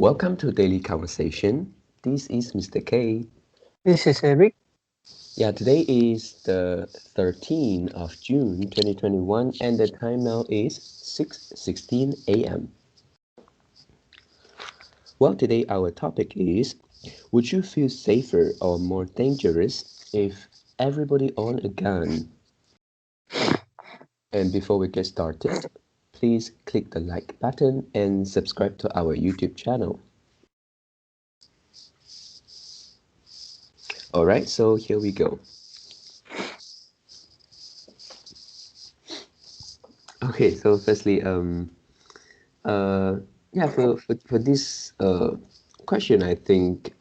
Welcome to Daily Conversation. This is Mr. K. This is Eric. Yeah, today is the 13th of June 2021 and the time now is 6:16 a.m. Well, today our topic is, would you feel safer or more dangerous if everybody owned a gun? And before we get started, please click the like button and subscribe to our YouTube channel. Alright, so here we go. Okay, so firstly, yeah, for this question, I think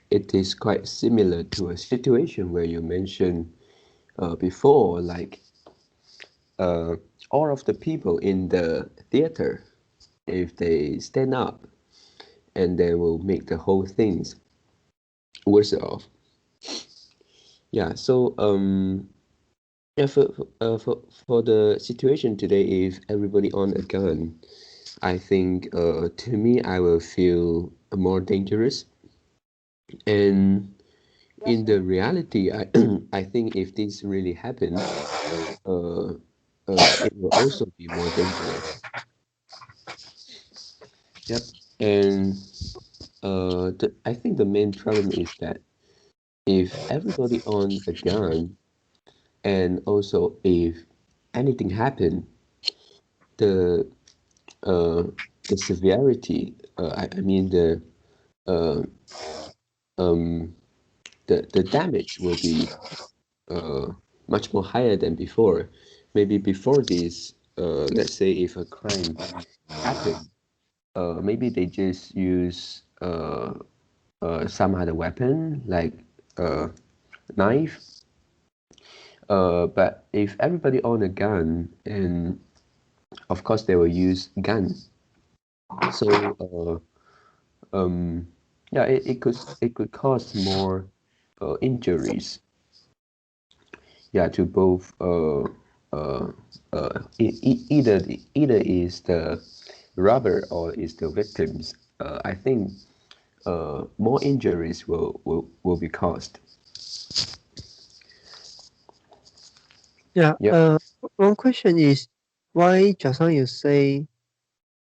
it is quite similar to a situation where you mentioned before, like uh, all of the people in the theater, if they stand up, and they will make the whole things worse off. Yeah, so yeah, for the situation today, if everybody on a gun, I think to me, I will feel more dangerous. And in the reality, I I think if this really happens, uh, it will also be more dangerous. Yep. And I think the main problem is that if everybody owns a gun, and also if anything happened, the uh, the severity, I mean uh, um, the damage will be uh, much more higher than before. Maybe before this, let's say if a crime happened, maybe they just use some other weapon like uh, knife. But if everybody own a gun, and of course they will use gun. So yeah, it could cause more injuries. Yeah, to both either is the robber or is the victims. I think more injuries will be caused. Yeah. Yep. One question is why just now you say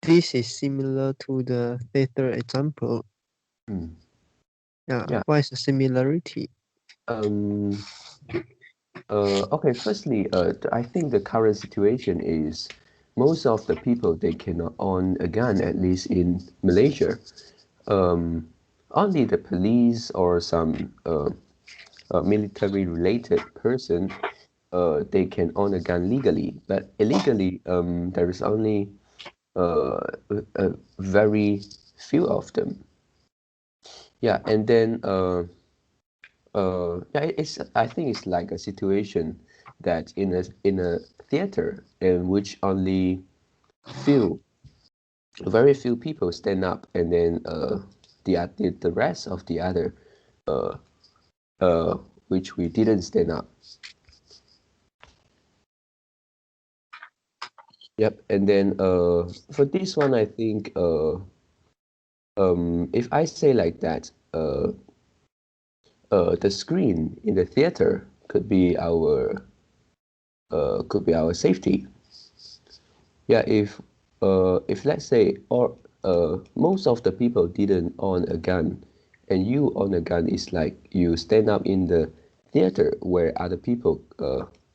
this is similar to the theater example? Mm. Yeah. Yeah. What is the similarity? Um. Okay. Firstly, I think the current situation is most of the people they cannot own a gun, at least in Malaysia. Um, Only the police or some military-related person they can own a gun legally, but illegally there is only uh, a very few of them. Yeah, and then yeah, it's I think it's like a situation that in a theater in which only few, very few people stand up, and then the rest of the other uh, uh, which we didn't stand up. Yep, and then for this one, I think if I say like that, the screen in the theater could be our safety. Yeah, if let's say or most of the people didn't own a gun, and you own a gun, is like you stand up in the theater where other people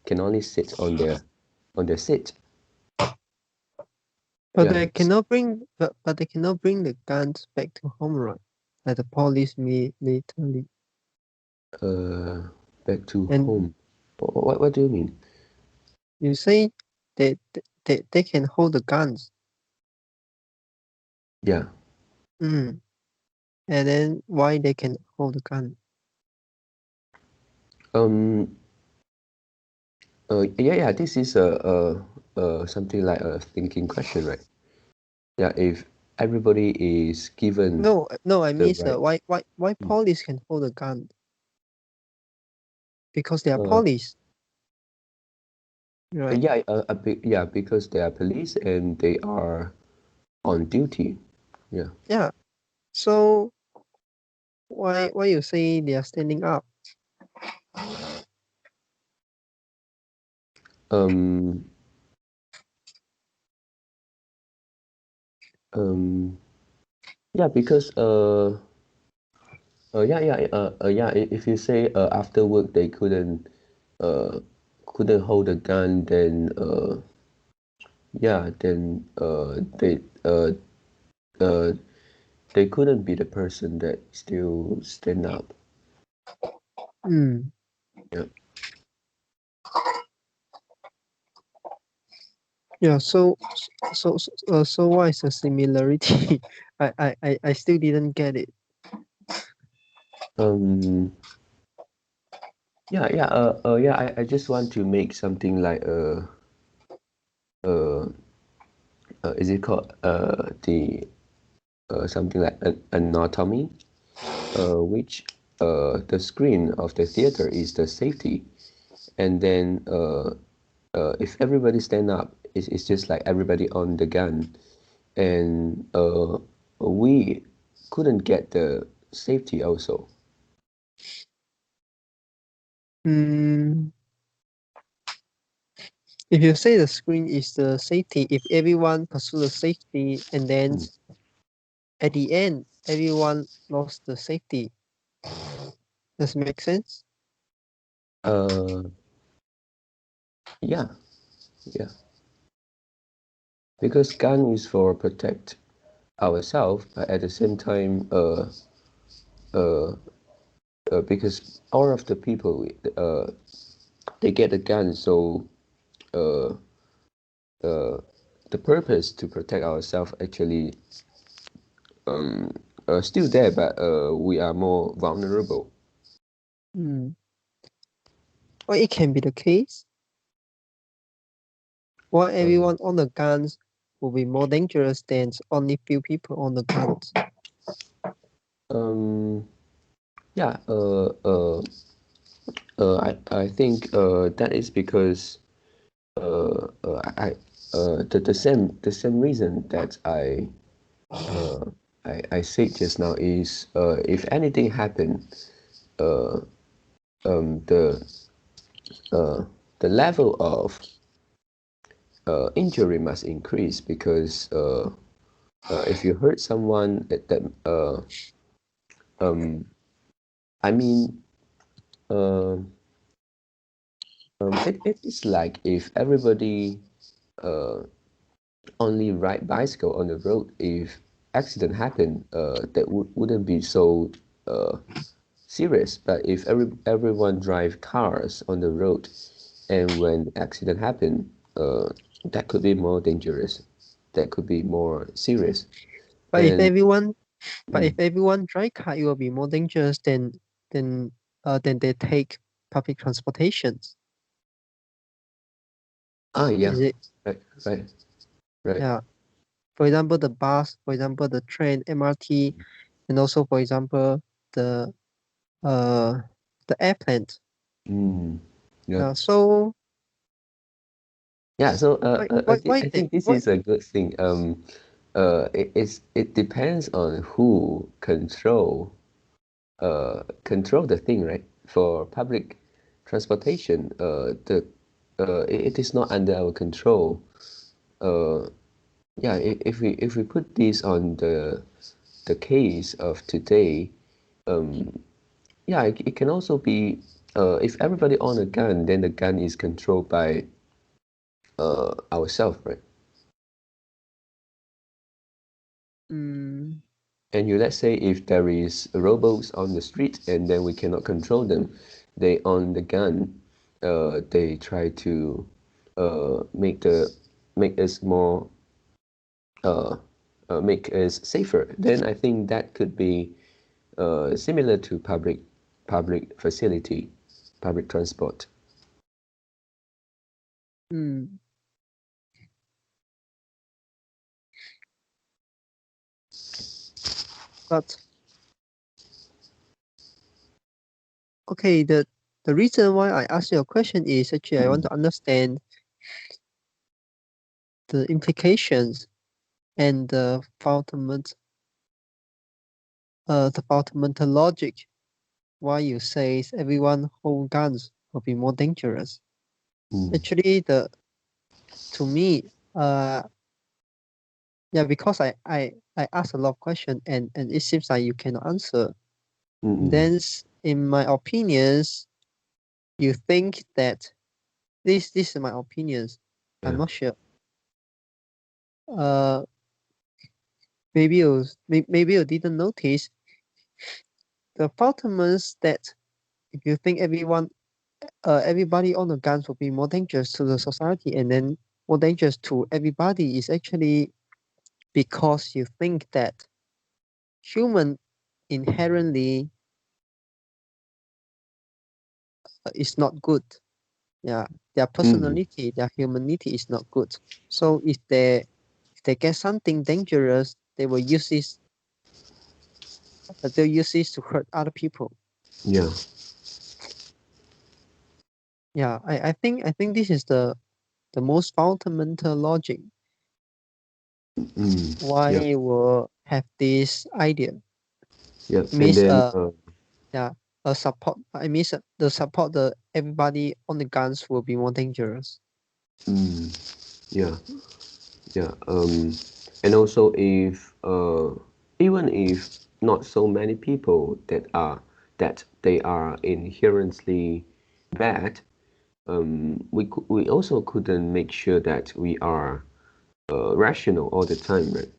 can only sit on their seat. But Yeah, they cannot bring but they cannot bring the guns back to home, right? Like the police military. uh, back to And home. What do you mean? you say they can hold the guns. Yeah. Mm. And then why they can hold the gun? Um. Yeah. This is something like a thinking question, right? Yeah. If everybody is given No, I the mean right. why Mm. police can hold a gun? Because they are Uh. police, right? Yeah. Yeah. Because they are police and they are on duty. Yeah. Yeah. So why you say they are standing up? Um. Um. Yeah, because yeah. If you say after work they uh couldn't hold a gun, then yeah, then uh they couldn't be the person that still stand up. Mm. Yeah. Yeah. So what is the similarity? I still didn't get it. Um. Yeah. I just want to make something like uh, is it called the something like an anatomy, which the screen of the theater is the safety, and then if everybody stand up, it's just like everybody on the gun, and we couldn't get the safety also. Mm. If you say the screen is the safety, if everyone pursue the safety and then Mm. at the end everyone lost the safety, does it make sense? Uh, yeah, yeah, because gun is for protect ourselves, but at the same time, uh, because all of the people, they get a gun, so uh, uh, the purpose to protect ourselves actually um still there, but we are more vulnerable. Mm. Or it can be the case. Why Um, everyone on the guns will be more dangerous than only few people on the guns. um, yeah, I think that is because I the same reason that uh, I said just now is if anything happen, uh, the uh, the level of injury must increase because if you hurt someone that um I mean uh, it is like if everybody uh only ride bicycle on the road, if accident happen that wouldn't be so uh serious, but if everyone drive cars on the road and when accident happen that could be more dangerous, that could be more serious. But if And everyone but mm, if everyone drive car, it will be more dangerous than than they take public transportations. yeah, Is it? right, right, right. Yeah. For example, the bus, for example, the train, MRT, and also for example uh the airplane. Mm, yeah. So Yeah, so why I they think this why is a good thing. It depends on who control the thing, right? For public transportation, it is not under our control. Uh, yeah, if we put this on the case of today, um, yeah, it can also be if everybody own a gun, then the gun is controlled by ourselves, right? mm, And you let's say if there is robots on the street and then we cannot control them, they on the gun, they try to make us more uh, make us safer. Then I think that could be similar to public facility, public transport. mm, but okay, the reason why I asked you a question is actually I want Mm. to understand the implications and the fundament. the fundamental logic why you say everyone hold guns will be more dangerous. Actually, to me, yeah, because I asked a lot of questions and it seems like you cannot answer. Then, in my opinions, you think that this is my opinions. I'm not sure. Maybe you didn't notice the fundamentals that if you think everybody on the guns will be more dangerous to the society and then more dangerous to everybody is actually because you think that human inherently is not good. Yeah, their personality, their humanity is not good. So if they get something dangerous, they will use this. They'll use this to hurt other people. Yeah. Yeah, I think this is the most fundamental logic why Yeah. you will have this idea. Yeah. It And means then yeah, a support. I mean the support the everybody on the guns will be more dangerous. yeah. Yeah. And also if even if not so many people that they are inherently bad, we also couldn't make sure that we are rational all the time, right?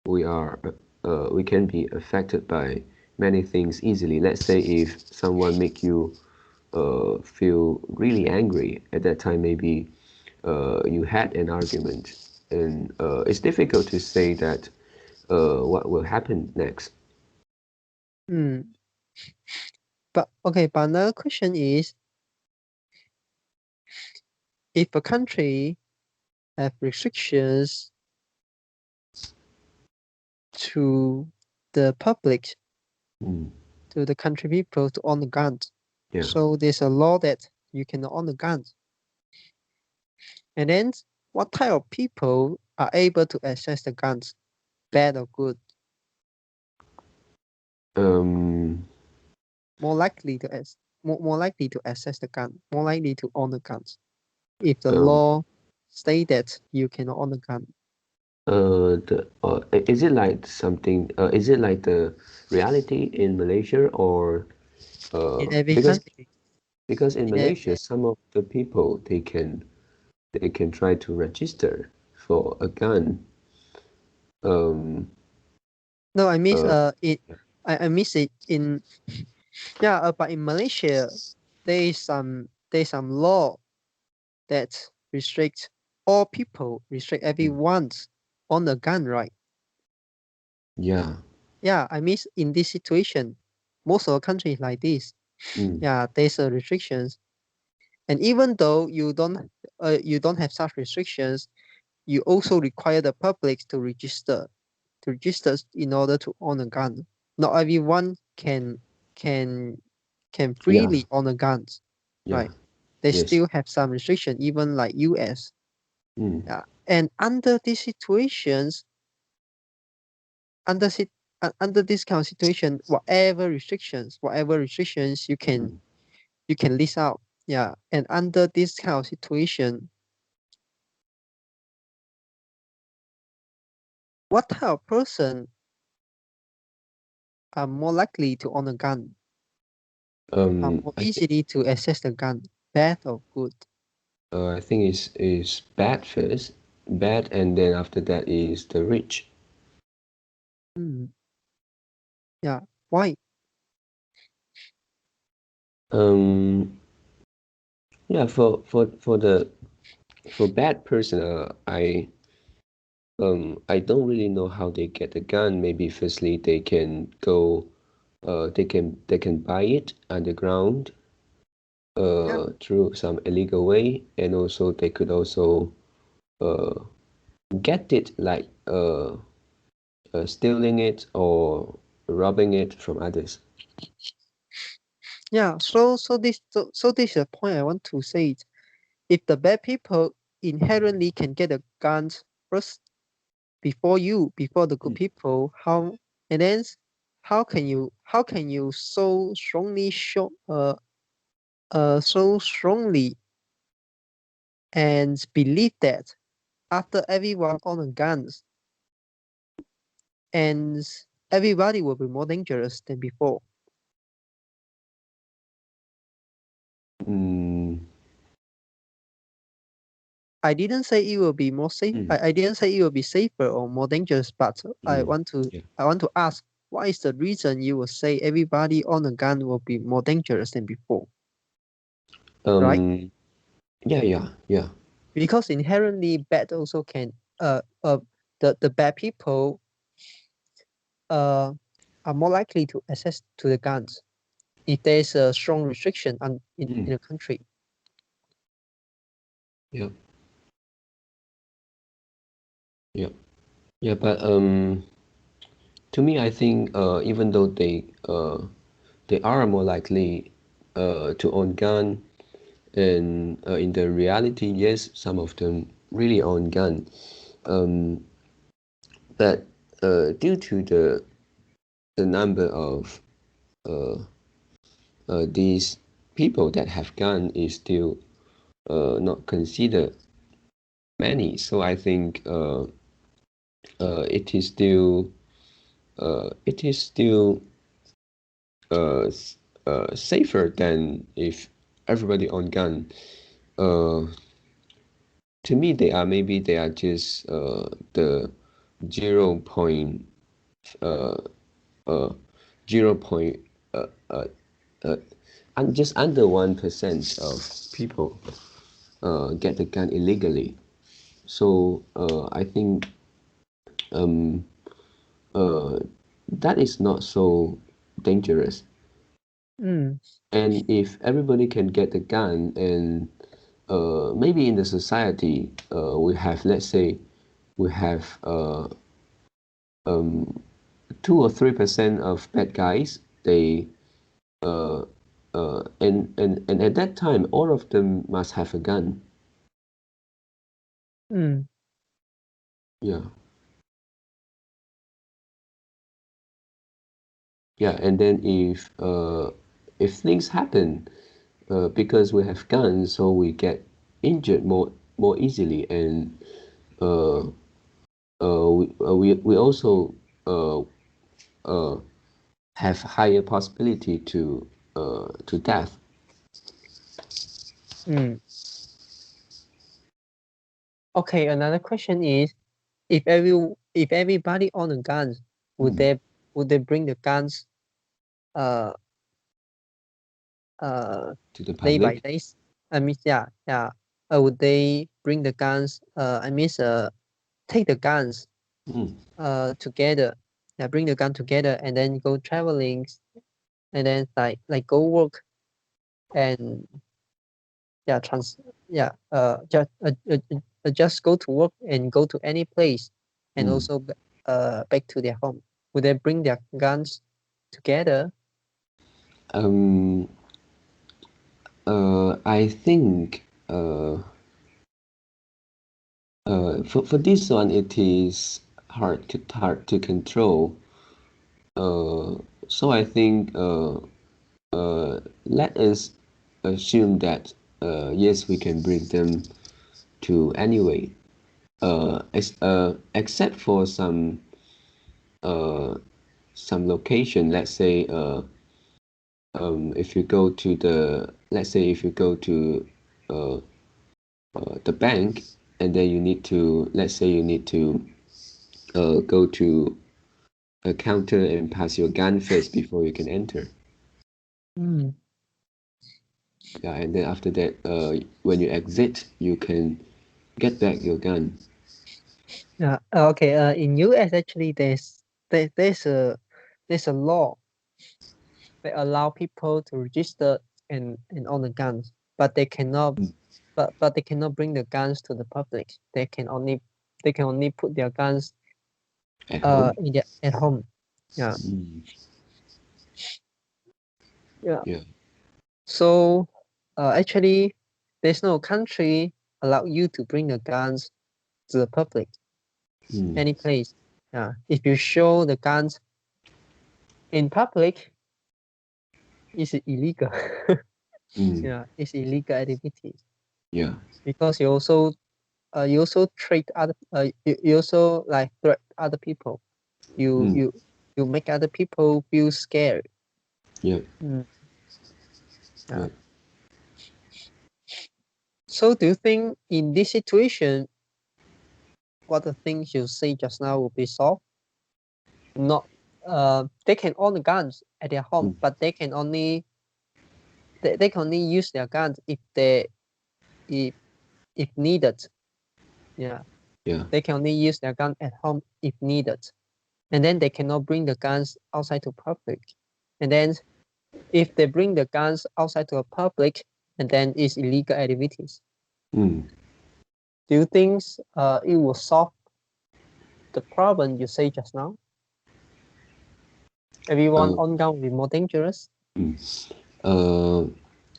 We can be affected by many things easily. Let's say if someone make you feel really angry at that time, maybe you had an argument, and it's difficult to say that what will happen next. But okay, but another question is, if a country have restrictions to the public, to the country people to own the guns, Yeah. so there's a law that you cannot own the guns. And then what type of people are able to access the guns, bad or good? More likely to more likely to access the gun, more likely to own the guns. If the Um, law state that you cannot own the gun. is it like something? Is it like the reality in Malaysia, or In every because country. in In a, Malaysia, some of the people they can try to register for a gun. no, I miss Uh, I miss it in yeah, but in Malaysia there is some law that restricts all people, restrict everyone's on a gun, right? yeah. Yeah, I miss in this situation, most of the countries like this. Yeah, there's a restrictions. And even though you don't have such restrictions, you also require the public to register in order to own a gun. Not everyone can Yeah. freely own a guns, Yeah. right? They Yes. still have some restriction, even like US. Yeah, and under these situations, under under this kind of situation, whatever restrictions you can list out. Yeah, and under this kind of situation, what type of person are more likely to own a gun? Are more I think easily to access the gun, bad or good? I think is bad first, bad, and then after that is the rich. Hmm. Yeah. Why? Um, yeah, for bad person, I don't really know how they get the gun. Maybe firstly they can go, they can buy it underground, Yeah. through some illegal way, and also they could also uh get it like stealing it or robbing it from others. Yeah. So this is a point I want to say. If the bad people inherently can get the guns first before the good people, how and then how can you so strongly so strongly and believe that after everyone own guns and everybody will be more dangerous than before? Mm, I didn't say it will be more safe. mm, I didn't say it will be safer or more dangerous, but yeah. I want to ask, what is the reason you will say everybody on a gun will be more dangerous than before, right? Um, yeah. Because inherently bad also can the bad people are more likely to access to the guns if there is a strong restriction in a country. Yeah. Yeah. Yeah, but to me, I think even though they are more likely to own gun, and in the reality, yes, some of them really own gun. Um, but due to the number of uh, these people that have gun is still not considered many, so I think it is still uh, safer than if everybody own gun. Uh, to me, they are just the 0. Uh, uh, 0. Uh, uh, and just under 1% of people get the gun illegally. So I think um, uh, that is not so dangerous. Mm, And if everybody can get the gun, and maybe in the society we have, let's say, we have 2 or 3% of bad guys. They and at that time, all of them must have a gun. mm, Yeah, yeah. And then if things happen because we have guns, so we get injured more easily, and uh, we also uh, uh, have higher possibility to death. mm. Okay, another question is, if everybody own a guns, would Mm. they bring the guns uh uh To the day by public. days? I mean, yeah. Would they bring the guns? I mean, take the guns Mm. together. Yeah, bring the gun together and then go traveling and then like go work and yeah just go to work and go to any place and Mm. also back to their home. Would they bring their guns together? Um, I think for this one, it is hard to control. Uh, so I think let us assume that yes, we can bring them to anyway. Except for uh, some location. Let's say if you go to let's say if you go to uh, the bank, and then you need to, let's say you need to go to a counter and pass your gun first before you can enter. Mm. Yeah, and then after that, when you exit, you can get back your gun. Yeah. Okay. In US actually there's a law that allow people to register and own the guns, but they cannot but they cannot bring the guns to the public. They can only put their guns At home. at home. Yeah. Mm, Yeah. yeah. So actually there's no country allow you to bring the guns to the public Mm, any place. Yeah. If you show the guns in public is illegal. Mm. Yeah, it's illegal activity Yeah. because you also treat other you also like threat other people. You Mm. you you make other people feel scared. Yeah. Mm, yeah. Yeah. So do you think in this situation, what the things you say just now will be solved? Not they can own the guns at their home, Mm. but they can only use their guns if if needed. Yeah, Yeah. they can only use their gun at home if needed, and then they cannot bring the guns outside to public. And then if they bring the guns outside to a public, and then it's illegal activities. Mm. Do you think it will solve the problem you say just now? Everyone Uh, on gun will be more dangerous. uh,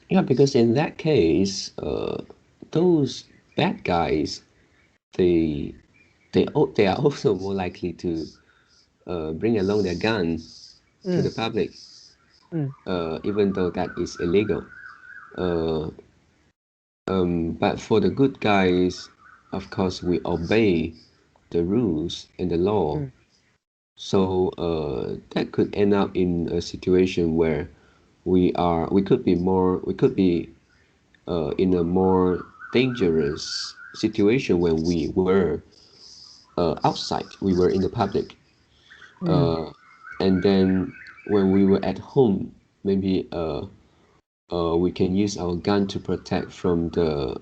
yeah, because in that case, those bad guys, they they are also more likely to bring along their gun to the Mm, public, mm, even though that is illegal. Uh, but for the good guys, of course, we obey the rules and the law. mm, So that could end up in a situation where we could be in a more dangerous situation when we were outside, we were in the public, mm, uh, and then when we were at home, maybe we can use our gun to protect from the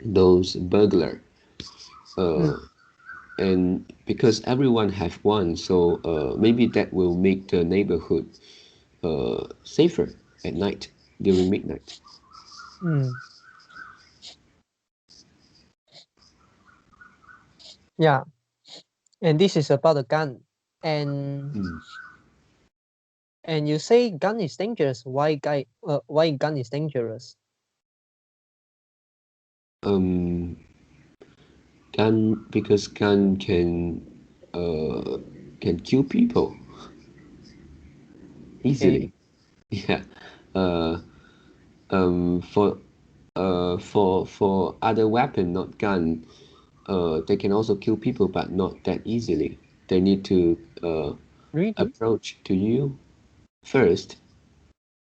those burglar, mm. uh, and because everyone have one, so maybe that will make the neighborhood safer at night during midnight. Mm. Yeah, and this is about the gun. And Mm. and you say gun is dangerous. Why gun is dangerous? Um, gun because gun uh, can kill people Okay. easily. Yeah. Uh, for for other weapon, not gun, they can also kill people, but not that easily. They need to Really? approach to you first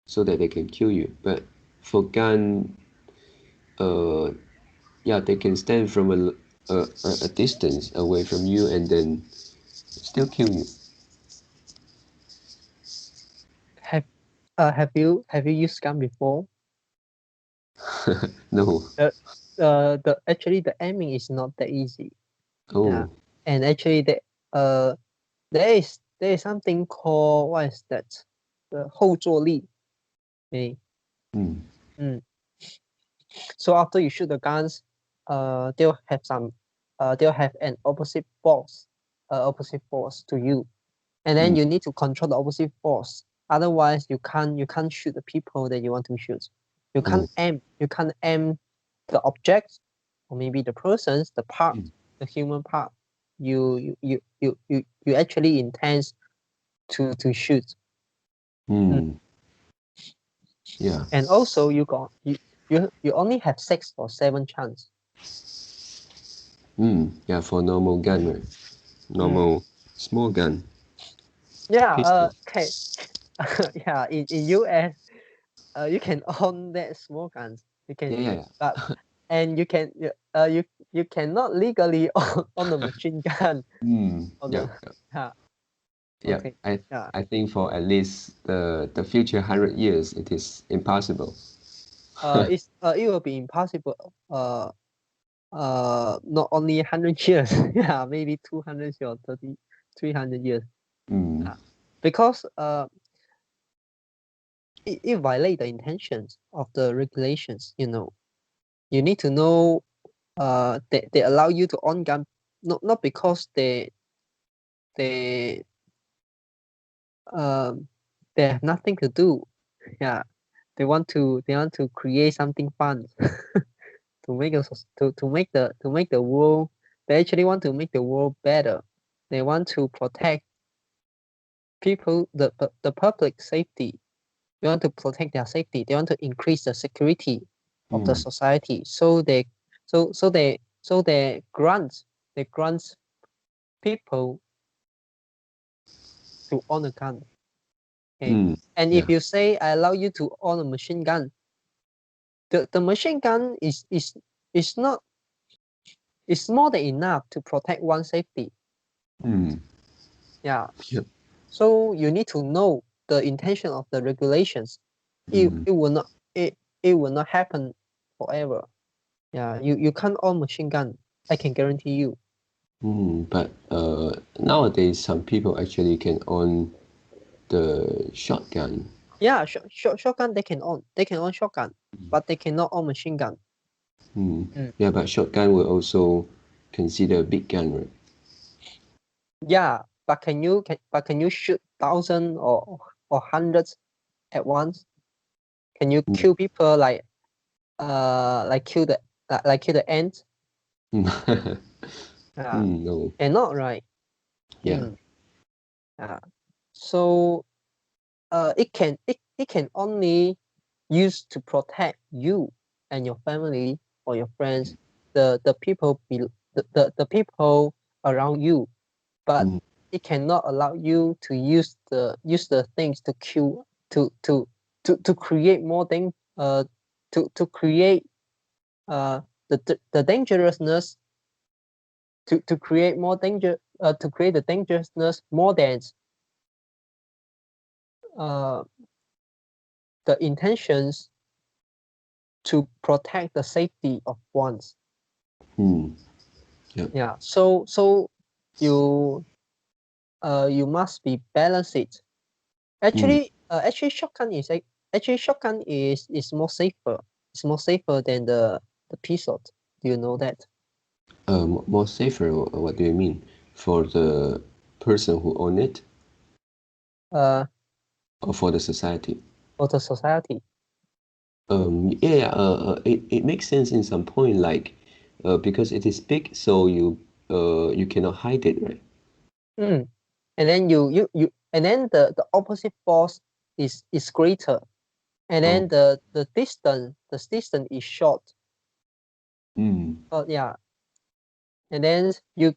so that they can kill you. But for gun, uh, yeah, they can stand from a distance away from you and then still kill you. Have have you used gun before? No. The the actually the aiming is not that easy. Yeah, Oh. and actually there is something called what is that? The 后坐力. Okay. Mm. Mm. So after you shoot the guns, they'll have an opposite force to you, and then Mm. you need to control the opposite force. Otherwise, you can't shoot the people that you want to shoot. Oh. You can't aim the object, or maybe the persons, the part, Mm. the human part. You actually intend to shoot. Mm. Mm. Yeah. And also you only have 6 or 7 chance. Mm. Yeah, for normal gun, right? Mm. Normal small gun, Yeah. pistol. Okay. Yeah. In US, you can own that small guns. You can, Yeah, yeah, but and you cannot legally own the machine gun. Mm. On Yeah, the yeah. yeah. Okay. I Yeah. I think for at least the future 100 years, it is impossible. It will be impossible. Not only 100 years. Yeah, maybe 200 or 30, 300 years. Mm. Yeah. Because it violate the intentions of the regulations. You need to know. They allow you to own gun, not because they um they have nothing to do. Yeah, they want to create something fun to make us to make the world. They actually want to make the world better. They want to protect people, the public safety. They want to protect their safety. They want to increase the security of the society. So they grant people to own a gun. Okay. And if you say I allow you to own a machine gun, the machine gun is not, it's more than enough to protect one's safety. Yeah. Yep. So you need to know the intention of the regulations. It will not happen forever. Yeah, you can't own machine gun. I can guarantee you. But nowadays, some people actually can own the shotgun. Yeah, shotgun they can own. They can own shotgun, but they cannot own machine gun. Yeah, but shotgun will also consider a big gun, right? Yeah, but can you shoot thousands or hundreds at once? Can you kill people like kill the ants? No. Cannot, right? Yeah. Yeah. So it can only use to protect you and your family or your friends, the people the people around you, but it cannot allow you to use the things to kill, to create more thing, to create the dangerousness, to create more danger, to create the dangerousness more than the intentions to protect the safety of ones. Yep. Yeah. So you must be balance it. Actually, shotgun is more safer. It's more safer than the pistol. Do you know that? More safer. What do you mean? For the person who own it, Or for the society? For the society. It makes sense in some point, like, because it is big, so you cannot hide it, right? And then and then the opposite force is greater, and then the distance is short. Yeah, and then you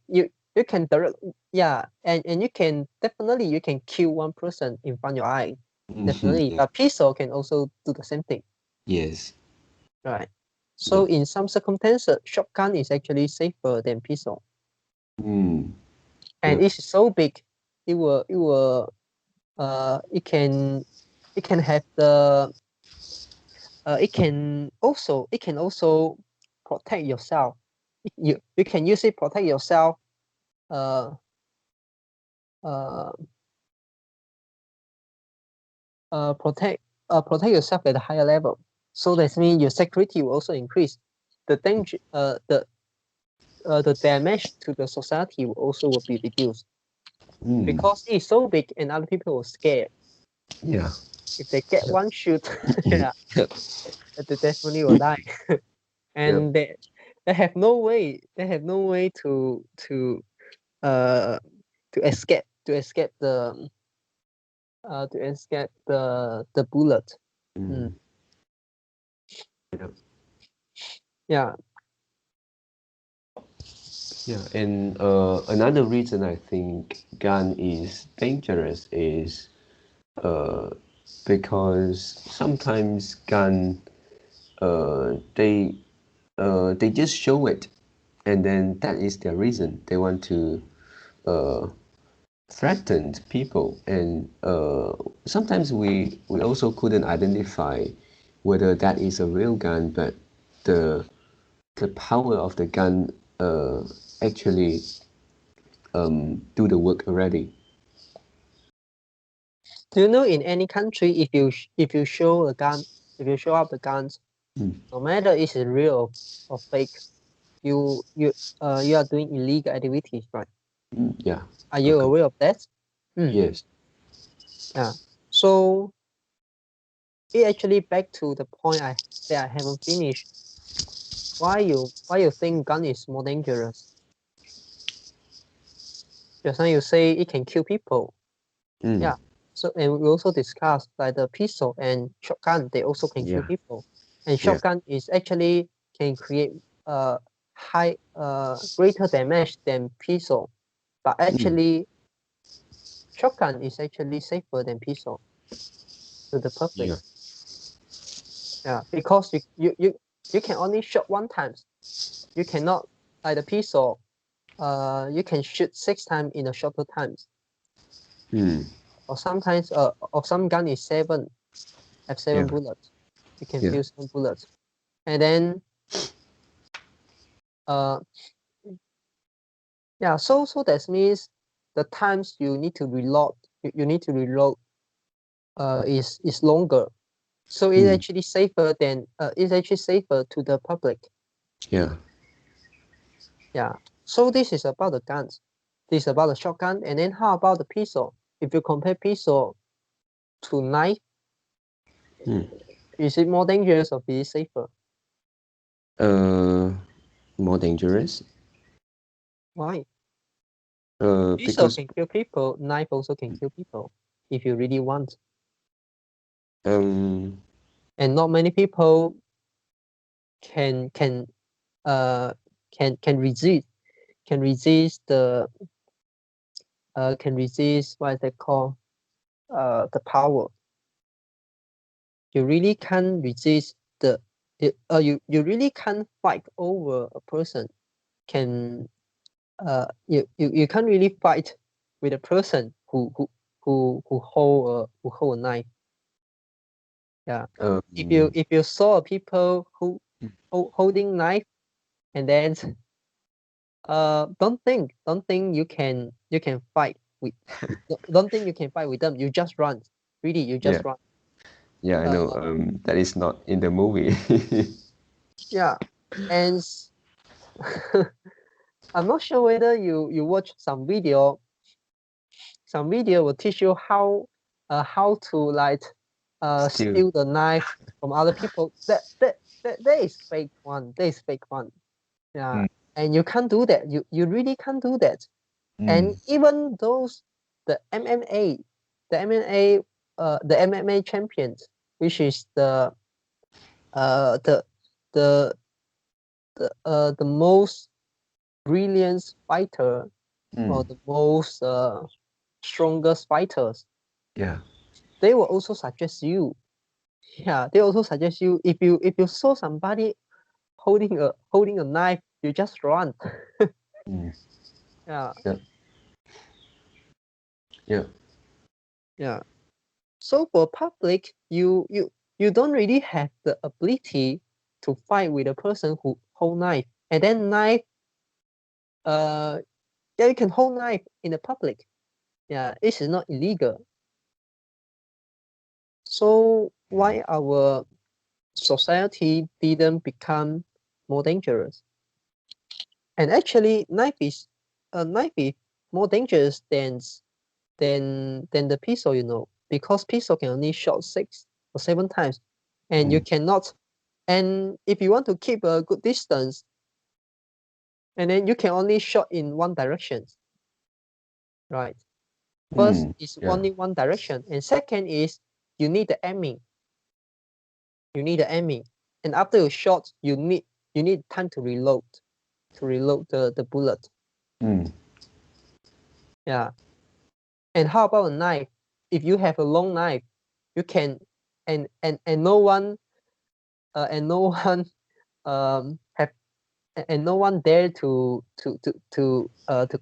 can direct, and you can definitely kill one person in front of your eye, definitely. But pistol can also do the same thing. Yes. Right. So in some circumstances, shotgun is actually safer than pistol. And it's so big, it can have the it can also protect yourself. You can use it protect yourself. Protect yourself at a higher level. So that means your security will also increase. The danger, the damage to the society will be reduced, because it's so big and other people will scared. Yeah. If they get one shoot, yeah, they definitely will die. And they have no way. They have no way to escape the bullet. Yeah. Yeah, and another reason I think gun is dangerous is because sometimes gun they just show it, and then that is their reason. They want to threaten people, and sometimes we also couldn't identify whether that is a real gun, but the power of the gun actually do the work already. Do you know, in any country, if you show a gun, if you show up the guns, no matter is it real or fake, you are doing illegal activities, right? Yeah. Are you aware of that? Yes. Yeah. So it actually back to the point I haven't finished. Why you think gun is more dangerous? Just now you say it can kill people. Yeah. So and we also discussed like the pistol and shotgun, they also can kill Yeah. people. And Yeah. shotgun is actually can create greater damage than pistol. But actually shotgun is actually safer than pistol to the public. Yeah. Yeah, because you can only shoot one time. You cannot like the pistol. You can shoot 6 times in a shorter times. Or sometimes or some gun is have 7 Yeah. bullets. You can Yeah. fill 7 bullets. And then uh yeah, so that means the times you need to reload is longer. So it's actually safer than it's actually safer to the public. Yeah. Yeah. So this is about the guns. This is about the shotgun. And then how about the pistol? If you compare pistol to knife, is it more dangerous or is it safer? More dangerous. Why? Pistol Because can kill people, knife also can kill people if you really want. um And not many people can resist the can resist what is that called the power. You really can't resist you really can't fight over a person. You can't really fight with a person who hold a knife. Yeah. If you saw people who holding knife and then don't think you can fight with don't think you can fight with them. You just run. Really, you just run. yeah, I know. That is not in the movie. Yeah. And I'm not sure whether you watch some video. Some video will teach you how to like Still. steal the knife from other people. That is fake one. That is fake one. Yeah. And you can't do that. You really can't do that. And even those the MMA, the MMA champions, which is the uh the the the most brilliant fighter or the most strongest fighters, Yeah. they will also suggest you. Yeah, they also suggest you if you saw somebody holding a knife, you just run. Yeah. Yeah. Yeah. Yeah. So for public, you don't really have the ability to fight with a person who hold knife. And then knife, yeah, you can hold knife in the public. Yeah, this is not illegal. So why our society didn't become more dangerous? And actually, knife is more dangerous than the pistol, because pistol can only shot 6 or 7 times, and you cannot. And if you want to keep a good distance, and then you can only shot in one direction, right? First is Yeah. only one direction, and second is you need the aiming. You need the aiming, and after you shot, you need time to reload the bullet. Yeah. And how about a knife? If you have a long knife, you can and no one have and no one dare to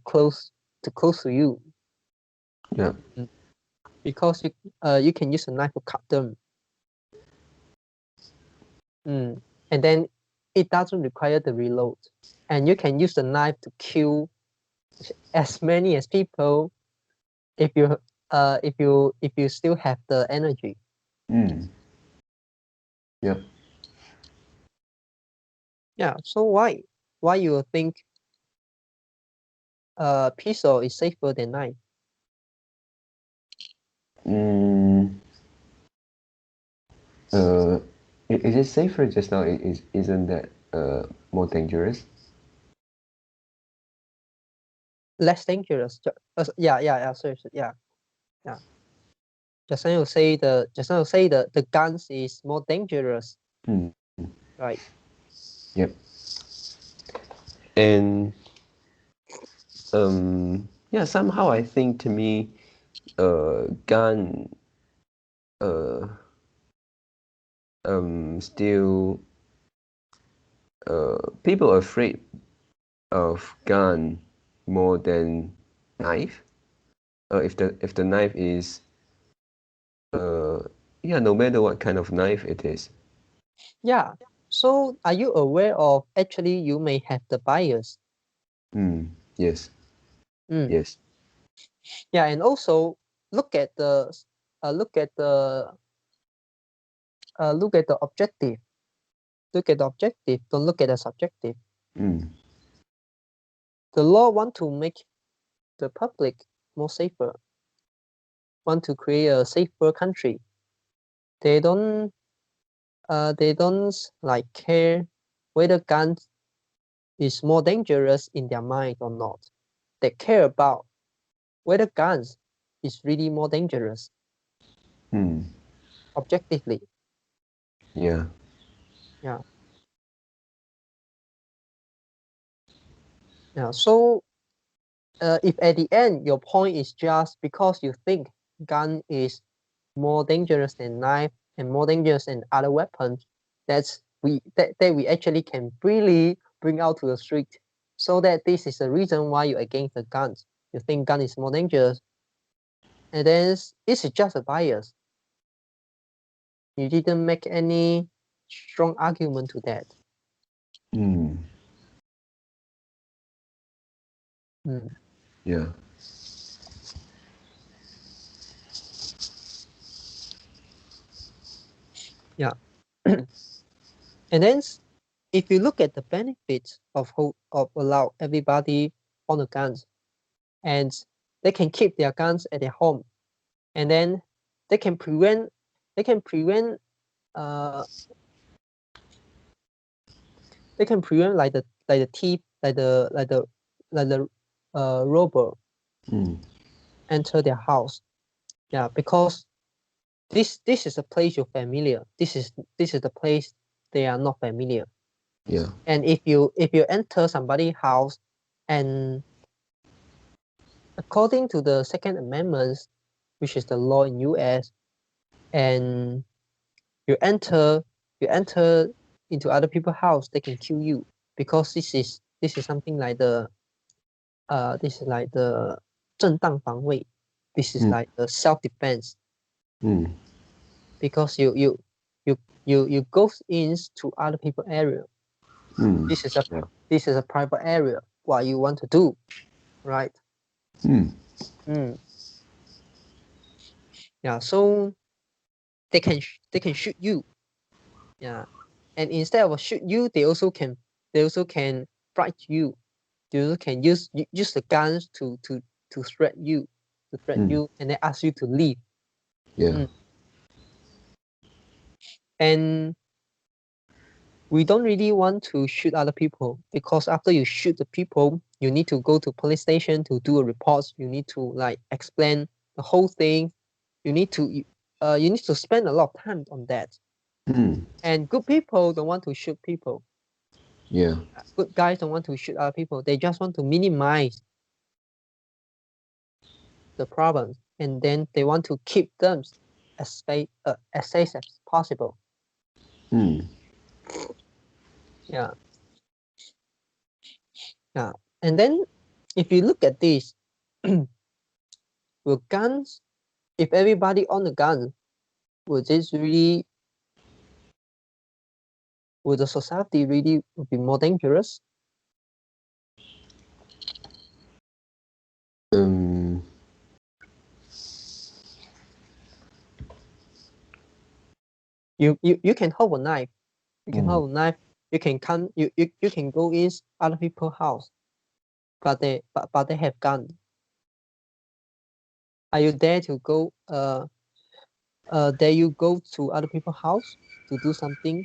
close to you. Yeah. Because you can use a knife to cut them. And then it doesn't require the reload, and you can use the knife to kill as many as people if you still have the energy. Yeah. Yeah. So why you think pistol is safer than knife? Is it safer just now? Isn't that more dangerous? Less dangerous. Yeah. Sorry. Yeah. just now you say the guns is more dangerous. Mm. Right. Yep. And yeah, somehow I think to me, gun still people are afraid of gun more than knife. If the knife is yeah, no matter what kind of knife it is. Yeah. So are you aware of actually you may have the bias? Yes. Mm. Yes. Yeah, and also look at the look at the look at the objective. Look at the objective. Don't look at the subjective. Mm. The law want to make the public more safer. Want to create a safer country. They don't like care whether guns is more dangerous in their mind or not. They care about whether guns is really more dangerous. Objectively. Yeah. Yeah. Yeah. So if at the end your point is just because you think gun is more dangerous than knife and more dangerous than other weapons, that we actually can really bring out to the street. So that this is the reason why you're against the guns. You think gun is more dangerous, and then it's just a bias. You didn't make any strong argument to that. Yeah. Yeah. And then if you look at the benefits of allow everybody on the guns, and they can keep their guns at their home, and then they can prevent uh like the thief, like the robber enter their house. Yeah, because this is a place you're familiar. This is the place they are not familiar. Yeah. And if you enter somebody's house, and according to the Second Amendment, which is the law in US, and you enter into other people's house, they can kill you, because this is something like the this is like the 正当防卫. This is like the self defense. Because you go into other people area. This is a private area. What you want to do, right? Yeah. So they can shoot you. Yeah. And instead of shoot you, they also can fight you. They also can use the guns to threat you, and they ask you to leave. Yeah. And we don't really want to shoot other people, because after you shoot the people, you need to go to police station to do a report. You need to like explain the whole thing. You need to spend a lot of time on that. And good people don't want to shoot people. Yeah. Good guys don't want to shoot other people. They just want to minimize the problems, and then they want to keep them as safe as possible. Yeah. Yeah. And then if you look at this, will guns, if everybody own a gun, would the society really be more dangerous? You can hold a knife. You can hold a knife. You can come. You can go in other people's house, but they have gun. Are you dare to go? Dare you go to other people's house to do something?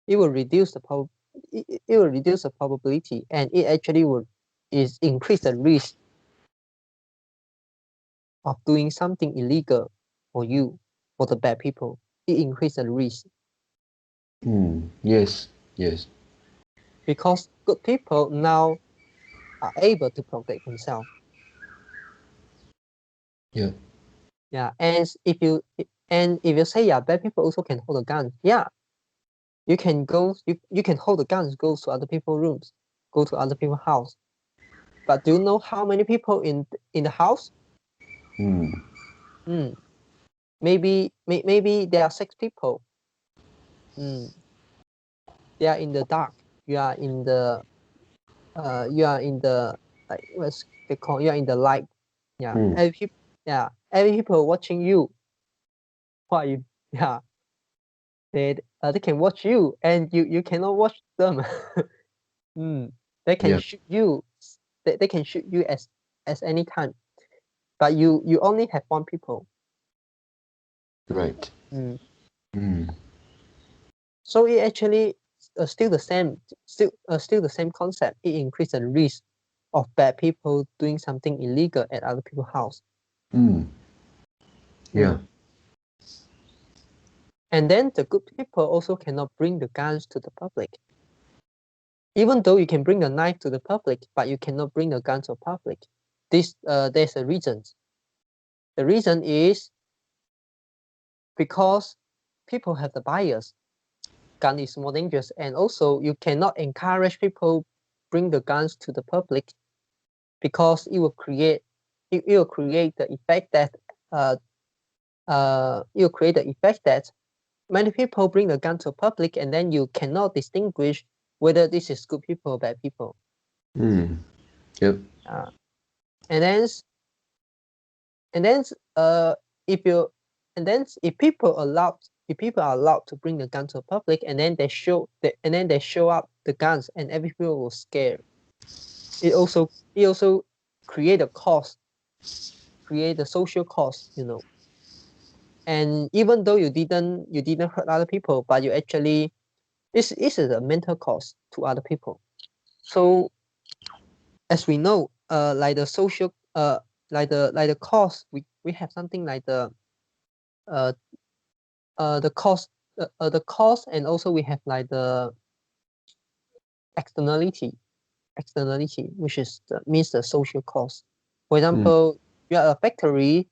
It will reduce the it will reduce the probability, and it actually will increase the risk. of doing something illegal for you, for the bad people. It increases the risk. Yes, yes. Because good people now are able to protect themselves. Yeah. Yeah, and if you say bad people also can hold a gun, yeah, you can go, you can hold the guns, go to other people's rooms, go to other people's house. But do you know how many people in the house? Maybe there are 6 people. They are in the dark. You are in the like what's they call, you are in the light. Yeah. Every people watching you. Why you? Yeah. They can watch you and you cannot watch them. They can Yeah. shoot you. They can shoot you as any time. But you only have 1 people. Right. So it actually still the same concept. It increases the risk of bad people doing something illegal at other people's house. Yeah. And then the good people also cannot bring the guns to the public. Even though you can bring the knife to the public, but you cannot bring the gun to the public. There's a reason. The reason is because people have the bias. Gun is more dangerous, and also you cannot encourage people bring the guns to the public, because it will create the effect that many people bring the gun to public, and then you cannot distinguish whether this is good people or bad people. Yep. And then if people are allowed to bring the gun to the public, and then they show up the guns, and every people will scare. It also create a cost, create a social cost, And even though you didn't hurt other people, but you actually, this is a mental cost to other people. So as we know, like the social, like the cost, we have something like the cost, and also we have like the externality, which is means the social cost. For example, you are a factory.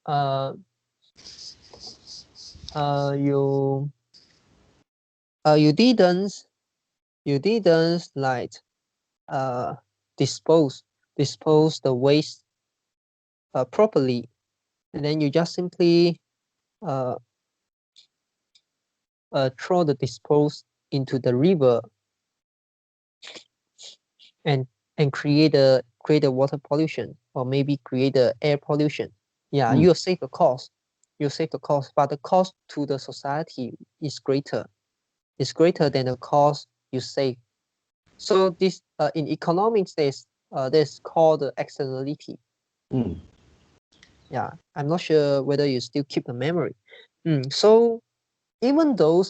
You didn't like dispose the waste properly, and then you just simply throw the dispose into the river, and create a water pollution, or maybe create a air pollution. Yeah, you'll save the cost. But the cost to the society is greater. It's greater than the cost you save. So this in economics, there's called the externality. Yeah, I'm not sure whether you still keep the memory. So even though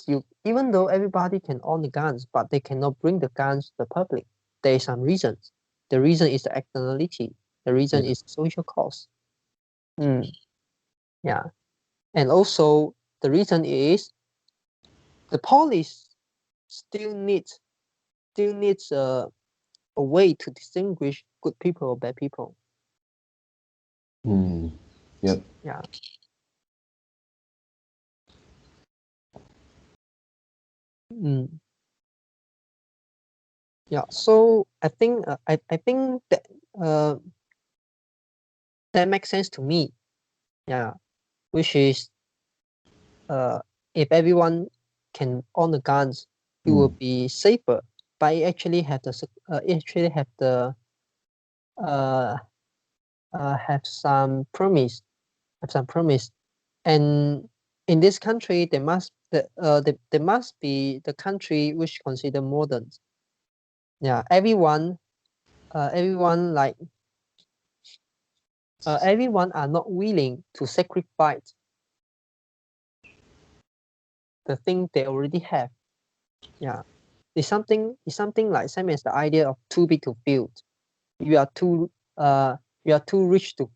everybody can own the guns, but they cannot bring the guns to the public, there is some reasons. The reason is the externality. The reason is social cost. Yeah, and also the reason is the police still needs a way to distinguish good people or bad people. Yep. Yeah. Yeah. So I think that that makes sense to me. Yeah. Which is if everyone can own the guns, it will be safer. But it actually have some promise, and in this country there must be the country which consider modern. Yeah, everyone are not willing to sacrifice the thing they already have. Yeah, it's something like same as the idea of too big to build. You are too you are too rich to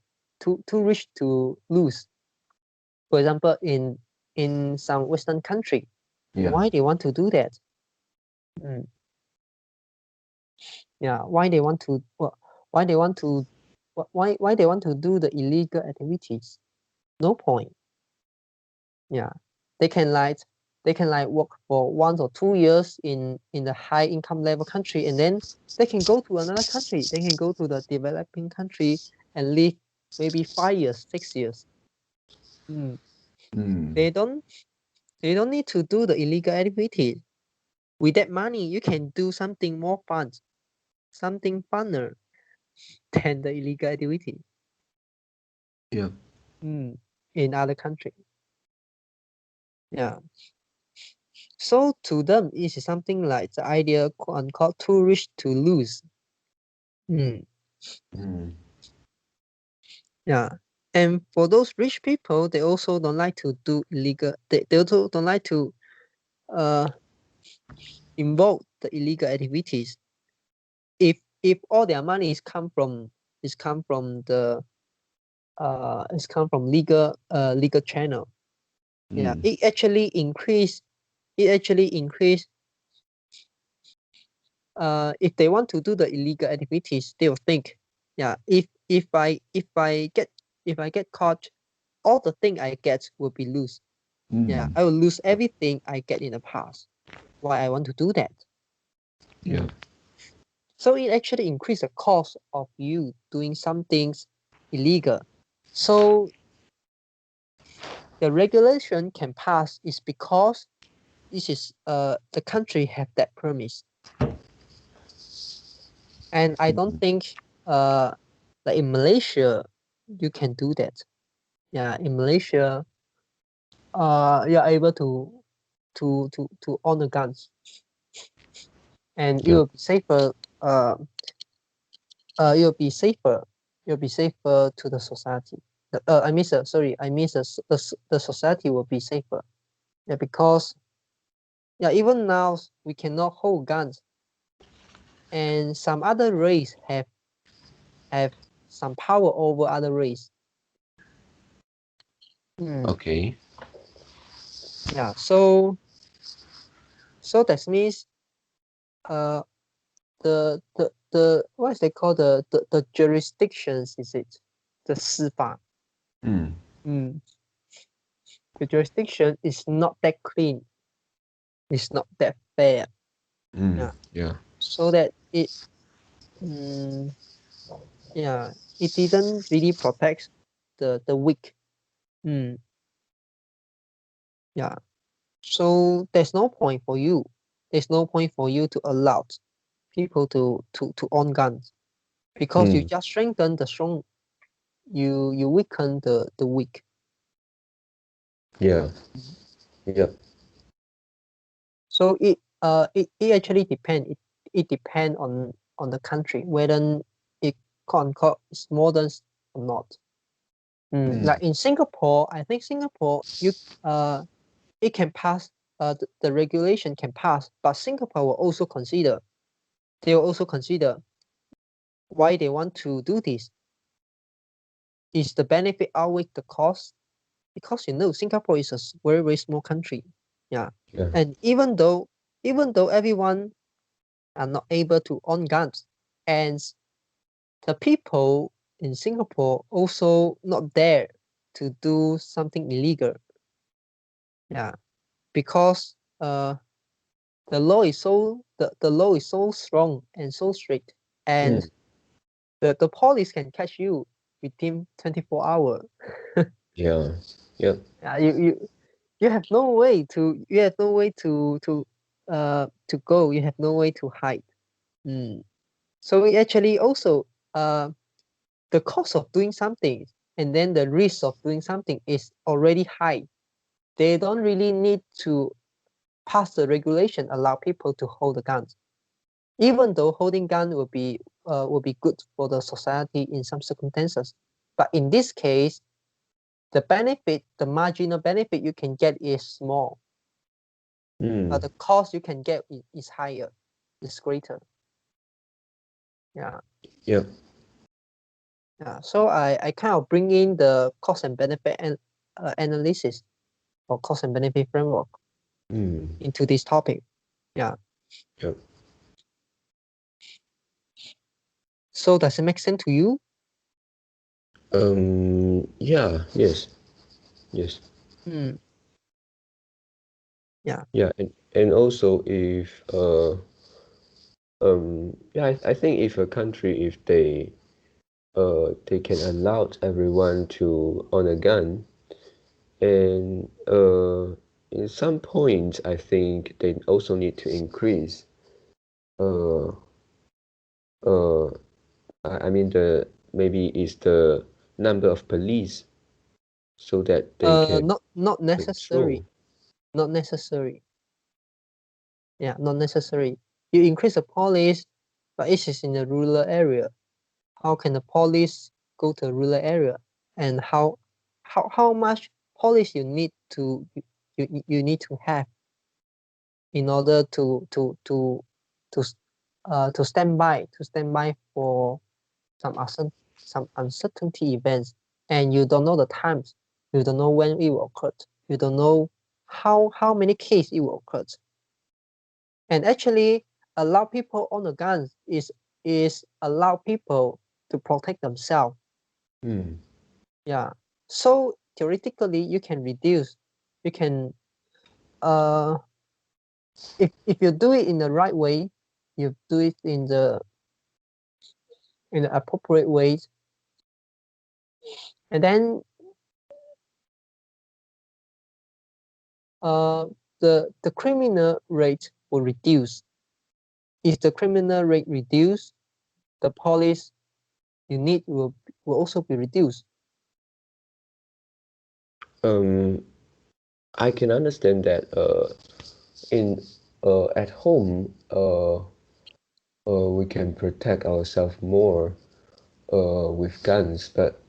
lose. For example, in some Western country, Yeah. why they want to do that? Yeah, why they want to why they want to why they want to do the illegal activities? No point. Yeah, they can like work for 1 or 2 years in the high income level country, and then they can go to another country. They can go to the developing country and live maybe 5 years, 6 years. They don't need to do the illegal activity. With that money, you can do something more fun, something funner than the illegal activity. Yeah. In other countries. Yeah. So to them, it is something like the idea quote too rich to lose. Yeah. And for those rich people, they also don't like to do illegal. They also don't like to involve the illegal activities. If all their money is come from the legal channel. Yeah, it actually increase. If they want to do the illegal activities, they will think, yeah, if I get caught, all the thing I get will be lose. Yeah, I will lose everything I get in the past. Why I want to do that? Yeah. So it actually increase the cost of you doing some things illegal. So the regulation can pass is because this is the country have that premise. And I don't think like in Malaysia you can do that. Yeah, in Malaysia you're able to own the guns, and it will be safer. You'll be safer. You'll be safer to the society. I mean, the society will be safer. Yeah, because yeah, even now we cannot hold guns, and some other race have some power over other race. Okay. Yeah, so that means the what is they call the jurisdictions, is it the 司法? The jurisdiction is not that clean, it's not that fair. Yeah. So that it it didn't really protect the weak. Yeah, so there's no point for you to allow people to own guns, because you just strengthen the strong, you weaken the weak. Yeah. Yep. So it actually depend. It depend on the country whether it quote unquote is modern or not. Like in Singapore, I think Singapore it can pass. The regulation can pass, but Singapore will also consider. They will also consider why they want to do this. Is the benefit outweigh the cost? Because Singapore is a very very small country. Yeah. And even though everyone are not able to own guns, and the people in Singapore also not there to do something illegal. Yeah, because the law is so strong and so strict, and the police can catch you within 24 hours. Yeah. Yep. You have no way to go. You have no way to hide. So it actually also the cost of doing something and then the risk of doing something is already high. They don't really need to pass the regulation allow people to hold the guns, even though holding gun will be good for the society in some circumstances. But in this case, the marginal benefit you can get is small, but the cost you can get is higher, is greater. Yeah. Yep. Yeah, so I kind of bring in the cost and benefit and analysis or cost and benefit framework into this topic. Yeah. Yep. So does it make sense to you? Yeah, yes. Yes. Yeah. Yeah, and also if yeah, I think if a country, if they can allow everyone to own a gun, and in some point I think they also need to increase uh uh I mean the maybe is the number of police so that they can Not necessary. control. Not necessary. Yeah, not necessary. You increase the police, but it is in a rural area. How can the police go to a rural area? And how much police you need you need to have in order to stand by for some uncertainty events, and you don't know the times, you don't know when it will occur, you don't know how many cases it will occur, and actually allow people on the guns is allow people to protect themselves. Yeah, so theoretically you can reduce, you can if you do it in the right way, you do it in the appropriate ways, and then the criminal rate will reduce. If the criminal rate reduce, the police you need will also be reduced. I can understand that in at home we can protect ourselves more with guns, but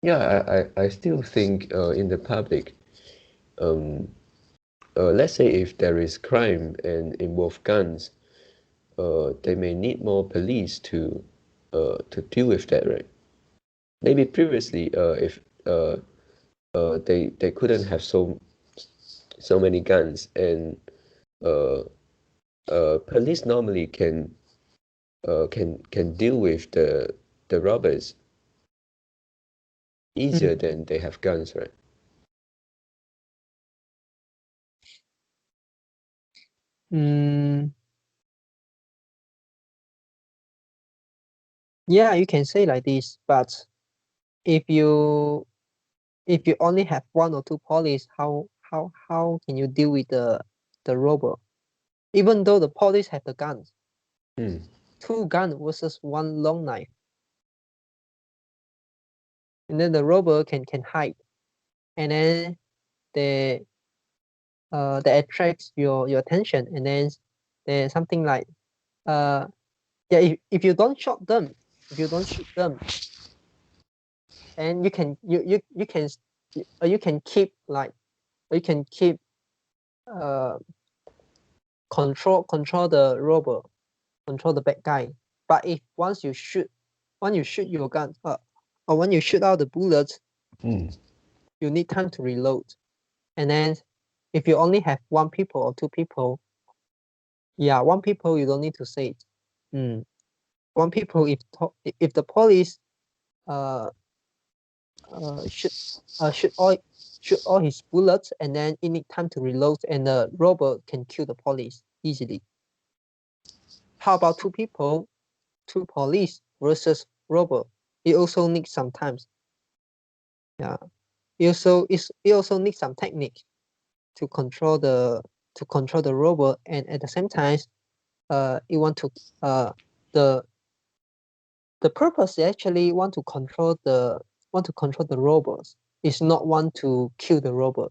yeah, I still think in the public, let's say if there is crime and involve guns, they may need more police to deal with that, right? Maybe previously, if they couldn't have so many guns, and uh, police normally can deal with the robbers easier than they have guns, right? Yeah, you can say like this, but if you only have one or two police, how can you deal with the robber? Even though the police have the guns, two guns versus one long knife, and then the robber can hide, and then they attracts your attention, and then there's something like yeah, if you don't shoot them, and you can keep like you can keep uh control the robber, control the bad guy. But if once you shoot your gun, or when you shoot out the bullets, you need time to reload. And then if you only have one people or two people, yeah, one people you don't need to say it. One people, if the police uh shoot all his bullets, and then it need time to reload, and the robber can kill the police easily. How about two people, two police versus robber? It also needs some time. Yeah, it also needs some technique to control the robber, and at the same time, you want to the purpose actually want to control the robbers. It's not want to kill the robber.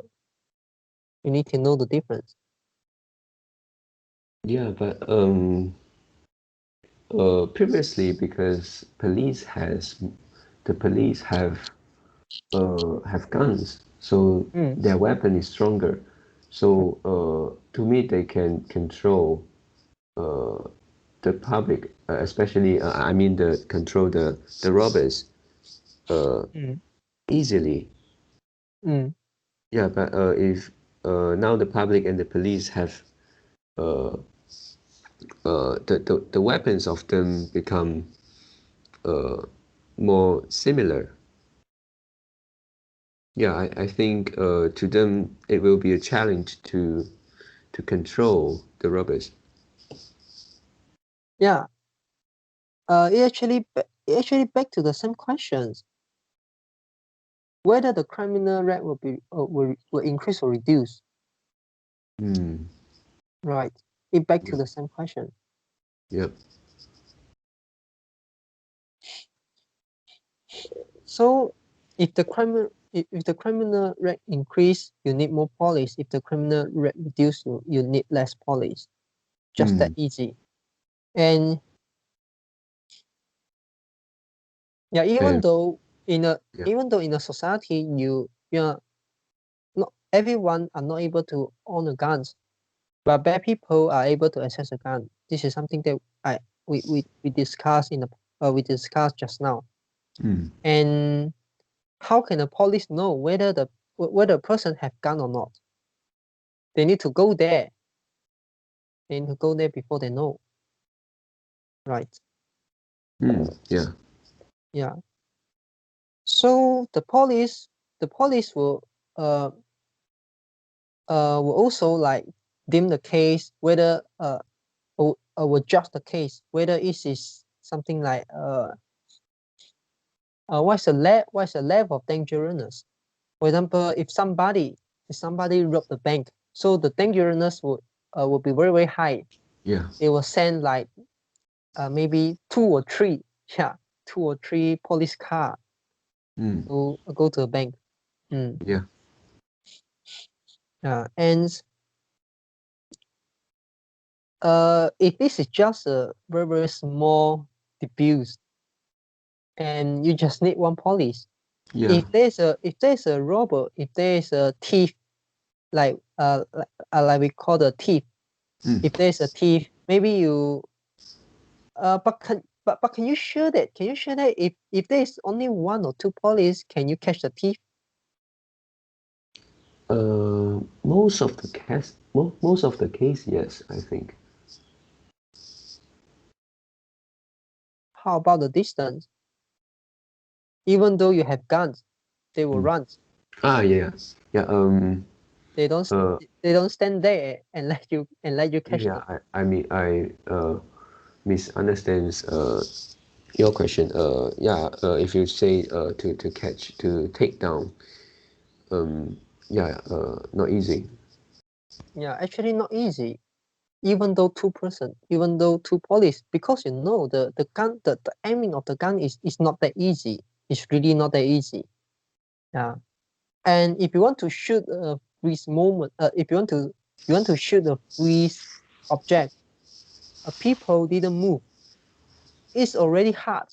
You need to know the difference. Yeah, but previously, because the police have guns, so their weapon is stronger. So to me, they can control the public, especially I mean control the robbers easily. Yeah, but if now the public and the police have the weapons of them become more similar. Yeah, I think to them it will be a challenge to control the robbers. Yeah. It actually back to the same questions. Whether the criminal rate will increase or reduce. Right. It back to the same question. Yep. So if the criminal rate increase, you need more police. If the criminal rate reduce, you need less police. Just that easy. And yeah, even though in a society not everyone are not able to own a guns, but bad people are able to access a gun. This is something that we discussed we discussed just now. And how can the police know whether a person have gun or not? They need to go there. They need to go there before they know. Right. Yeah. Yeah. So the police will also like deem the case, whether will judge the case whether it is something like what's the level of dangerousness. For example, if somebody robbed the bank, so the dangerousness will be very, very high. Yeah. They will send like maybe two or three police car to go to the bank. Yeah. And if this is just a very, very small abuse, and you just need one police. Yeah. If there's a robber, if there's a thief, like we call the thief. If there's a thief, maybe you but can you share that? Can you share that if there's only one or two police, can you catch the thief? Most of the case, yes, I think. How about the distance? Even though you have guns, they will run. Yeah. They don't stand there and let you catch them. Yeah, I mean I misunderstands your question. Yeah, if you say to catch, to take down, yeah, not easy. Yeah, actually not easy. Even though two police, because the gun, the aiming of the gun is not that easy. It's really not that easy. Yeah. And if you want to shoot a freeze moment, if you want to shoot a freeze object, people didn't move. It's already hard.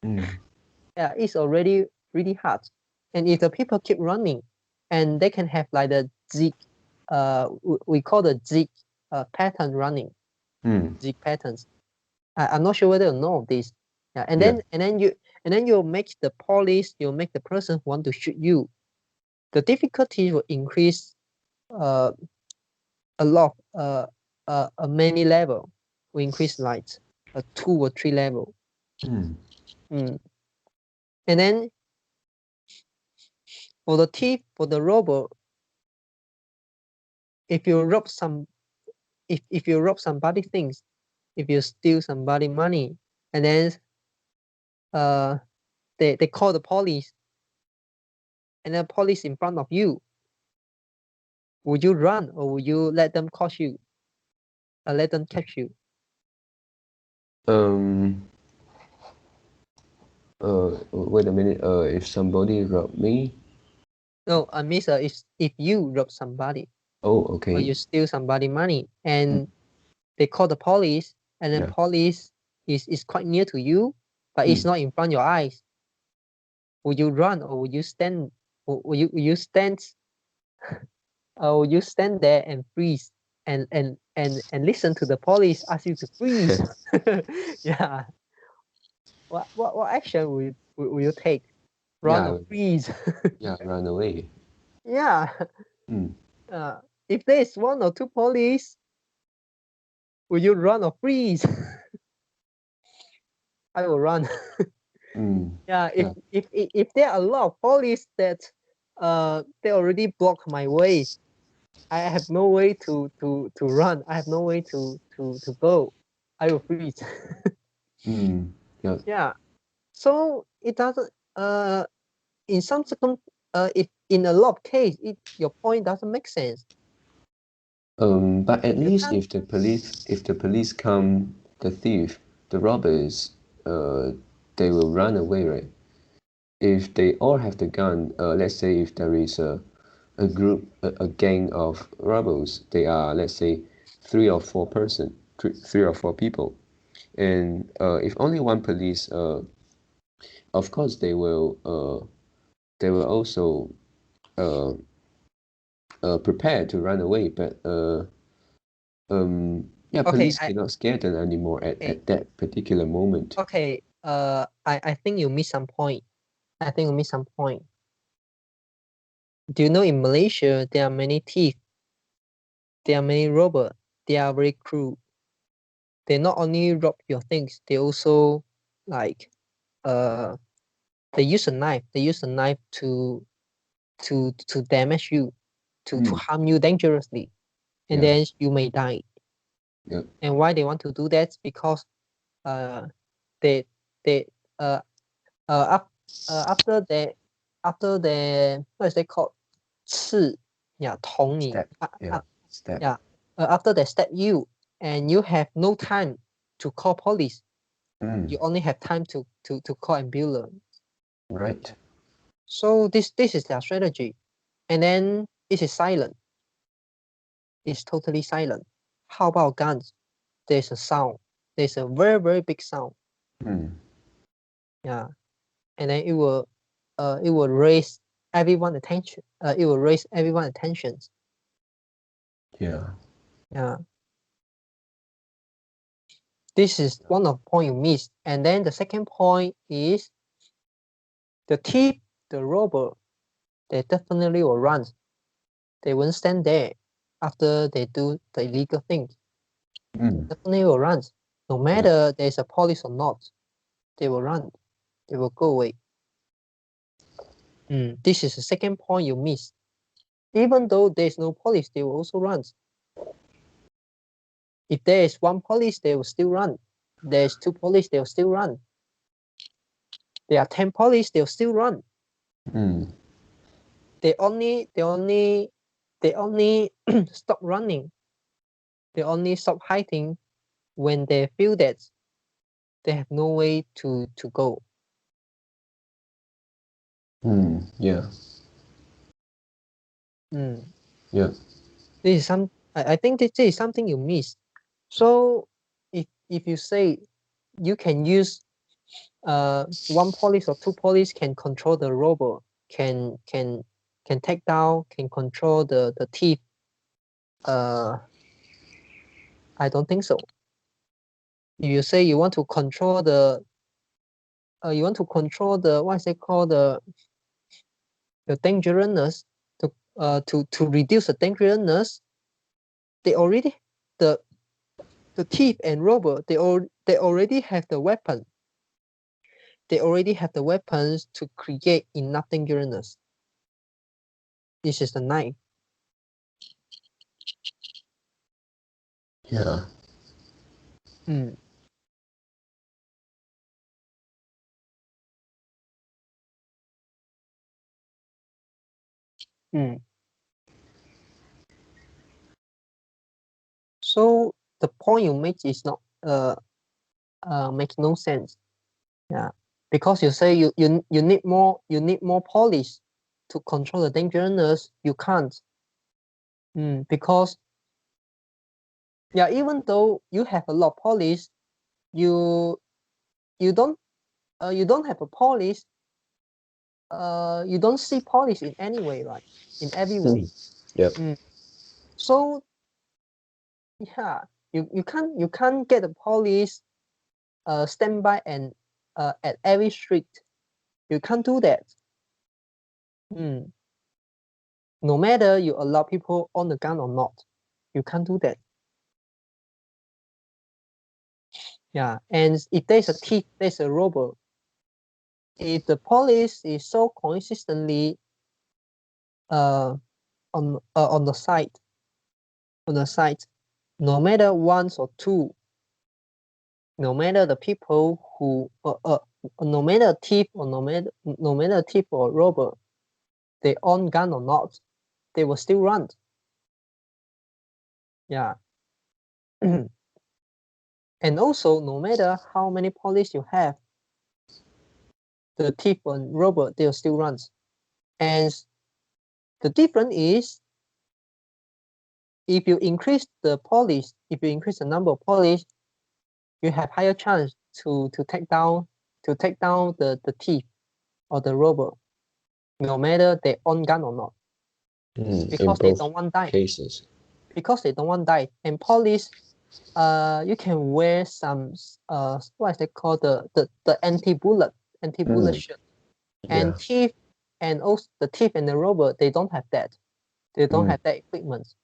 Yeah, it's already really hard. And if the people keep running, and they can have like the zig, we call the zig pattern running, zig patterns. I'm not sure whether you know this. Yeah, and then you make the police, you make the person who want to shoot you. The difficulty will increase a lot, a many level. Will increase like a 2 or 3 level. And then for the thief, for the robber, if you rob somebody things, if you steal somebody money, and then they call the police, and the police in front of you, would you run or would you let them catch you? Let them catch you? Wait a minute. If somebody robbed me. No, I mean, if you rob somebody. Oh, okay. Or you steal somebody money, and they call the police, and then police is quite near to you, but it's not in front of your eyes. Would you run or would you stand? Will you stand? Or will you stand there and freeze and and listen to the police ask you to freeze. Yeah. What action will you take? Run Yeah, or freeze? yeah, run away. Yeah. Mm. If there is 1 or 2 police, will you run or freeze? I will run. Mm. Yeah. Yeah. If there are a lot of police that they already block my way, I have no way to run. I have no way to go. I will freeze. Mm. Yeah. Yeah. So it doesn't. In some if in a lot of case, your point doesn't make sense. But at You least can't. if the police come, the thief, the robbers, they will run away, right? If they all have the gun, let's say if there is a group, a gang of robbers, they are, let's say, three or four people, and if only one police, of course they will also uh, prepare to run away, but yeah, Okay. police cannot scare them anymore Okay. at that particular moment. Okay. I think you miss some point. I think you miss some point. Do you know in Malaysia there are many thieves, there are many robbers, they are very cruel. They not only rob your things, they also like uh they use a knife. They use a knife to damage you, to Mm. harm you dangerously, and Yeah, then you may die. yeah. And why they want to do that? Because uh they they uh up, after they what is it called? 刺, yeah, 捅你, Step. Yeah, step. yeah, after they stab you and you have no time to call police, you Mm. only have time to call ambulance. Right. So this is their strategy, and then it is silent. It's totally silent. How about guns? There's a sound. There's a very big sound. Mm. Yeah, and then it will raise everyone's attention. It will raise everyone's attentions. Yeah. Yeah, this is one of the point you missed. And then the second point is the thief, the robber, they definitely will run. They won't stand there after they do the illegal thing. Mm. Definitely will run. No Yeah. matter there's a police or not, they will run. They will go away. This is the second point you missed. Even though there's no police, they will also run. If there is 1 police, they will still run. There's 2 police, they will still run. There are 10 police, they will still run. Mm. They only stop running. They only stop hiding when they feel that they have no way to go. Mm. Yeah. Yeah. This is I think this is something you miss. So if you say you can use 1 police or 2 police can control the robot, can take down, can control the thief, I don't think so. If you say you want to control the what is it called, the dangerousness, to reduce the dangerousness, they already the thief and robber, they already have the weapon. They already have the weapons to create enough dangerousness. This is the knife. Yeah. Mm. Mm. So the point you make is not make no sense. Yeah, because you say you need more police to control the dangerousness. You can't. Because yeah, even though you have a lot of police, you you don't you don't have a police. You don't see police in any way, right? In every way. Yep. So Yeah, you can't get the police stand by and at every street. You can't do that. No matter you allow people on the gun or not, you can't do that. Yeah, and if there's a thief, there's a robber. If the police is so consistently on the side, no matter once or two, no matter the people who no matter thief or no matter thief or robber, they own gun or not, they will still run. Yeah. And also, no matter how many police you have, the thief and robber, they'll still run. And the difference is, if you increase the police, if you increase the number of police, you have higher chance to take down the thief or the robber, no matter they own gun or not, because they don't want die. Cases. Because they don't want die. And police, you can wear some what is it called, the anti-bullet shirt. And thief and also the thief and the robber, they don't have that. They don't have that equipment.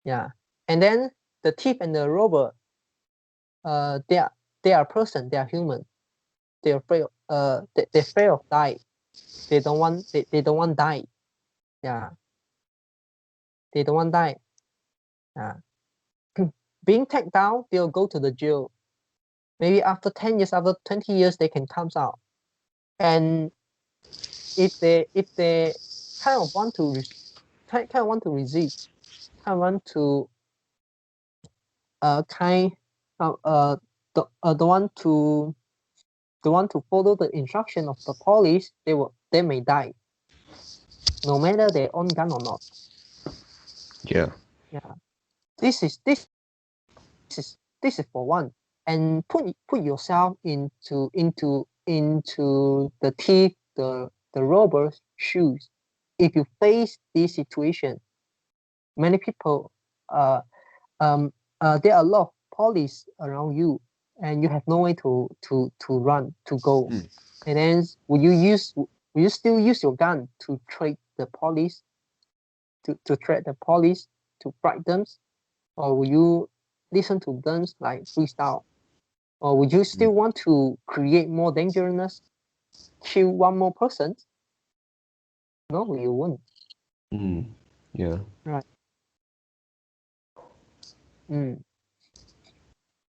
Yeah. And then the thief and the robber, they are a person, they are human. They're afraid they're afraid of die. They don't want die. Yeah. They don't want die. Yeah. Being taken down, they'll go to the jail. Maybe after 10 years, after 20 years, they can come out. And if they kind of want to resist, kind of want to don't want to follow the instruction of the police, they may die, no matter they own gun or not. Yeah. This is for one. And put yourself into the thief, the robber's shoes. If you face this situation, many people there are a lot of police around you, and you have no way to run, to go. And then will you still use your gun to trade the police, to threat the police, to fight them? Or will you listen to them like freestyle? Or would you still want to create more dangerousness, kill one more person? No, you won't. Yeah. Right.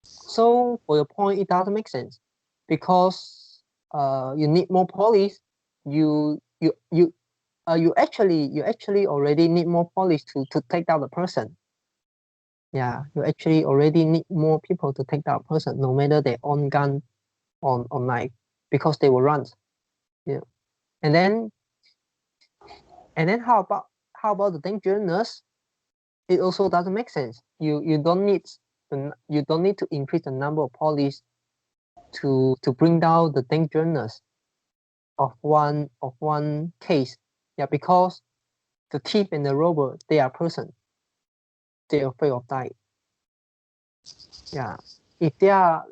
So for your point, it doesn't make sense, because you need more police. You actually already need more police to take down the person. Yeah, you actually already need more people to take down a person, no matter they own gun or knife, because they will run. Yeah. And then how about the dangerousness? It also doesn't make sense. You don't need to increase the number of police to bring down the dangerousness of one case. Yeah, because the thief and the robber, they are person. They are afraid of die. Yeah. If they are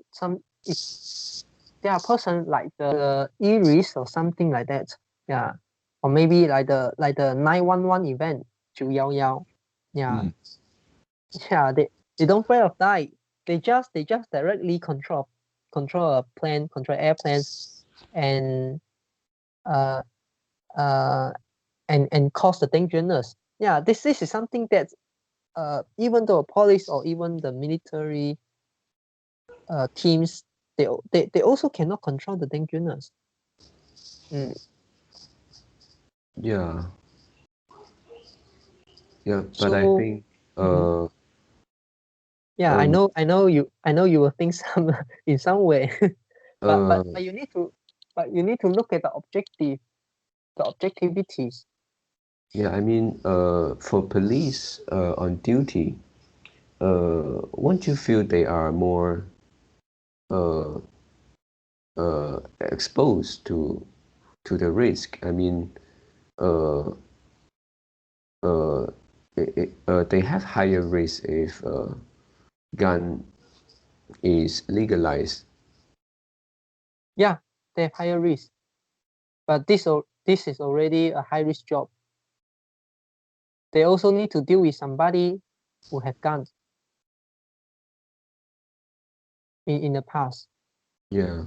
person like the Iris or something like that. Yeah. Or maybe like the 911 event, 911. Yeah. Yeah, they don't afraid of die. They just directly control a plane, control airplanes, and cause the dangerousness. Yeah, this is something that even though police or even the military teams, they also cannot control the dangerousness. Yeah. Yeah, but So, I think yeah, I know you will think some in some way, but you need to look at the objectivities. yeah, I mean, for police on duty, won't you feel they are more exposed to the risk? I mean, they have higher risk if gun is legalized. Yeah, they have higher risk, but this is already a high risk job. They also need to deal with somebody who have guns in the past. Yeah,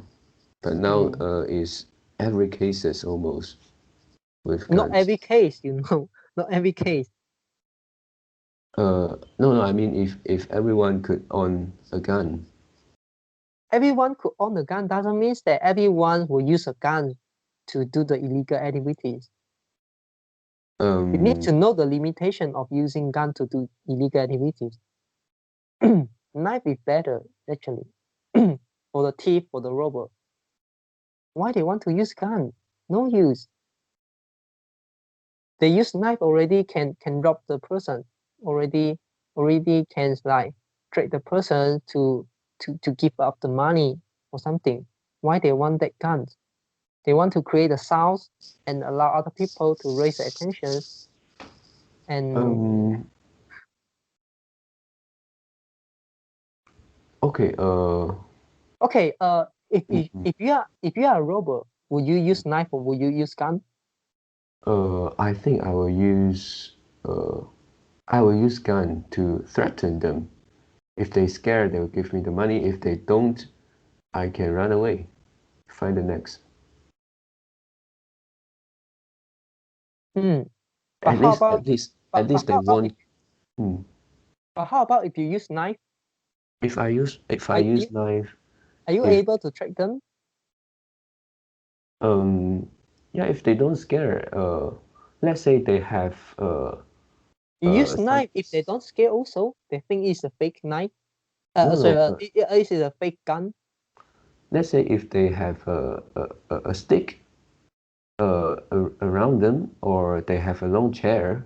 but now is every cases almost with Not guns. every case, you know, not every case. No, I mean if everyone could own a gun. Everyone could own a gun doesn't mean that everyone will use a gun to do the illegal activities. You need to know the limitation of using gun to do illegal activities. Knife is better, actually, for the thief, for the robber. Why they want to use gun? No use. They use knife already can rob the person. Already can like trick the person to give up the money or something. Why they want that gun? They want to create a sound and allow other people to raise their attention. And Okay. okay. If you are a robber, will you use knife or will you use gun? I think I will use gun to threaten them. If they scare, they will give me the money. If they don't, I can run away, find the next. But At how least, about at least they won't. But how about if you use knife? If I use knife. Are you able to track them? Yeah, if they don't scare, let's say they have You use knife if they don't scare also. They think it's a fake knife. No, it is a fake gun. Let's say if they have a stick around them, or they have a long chair.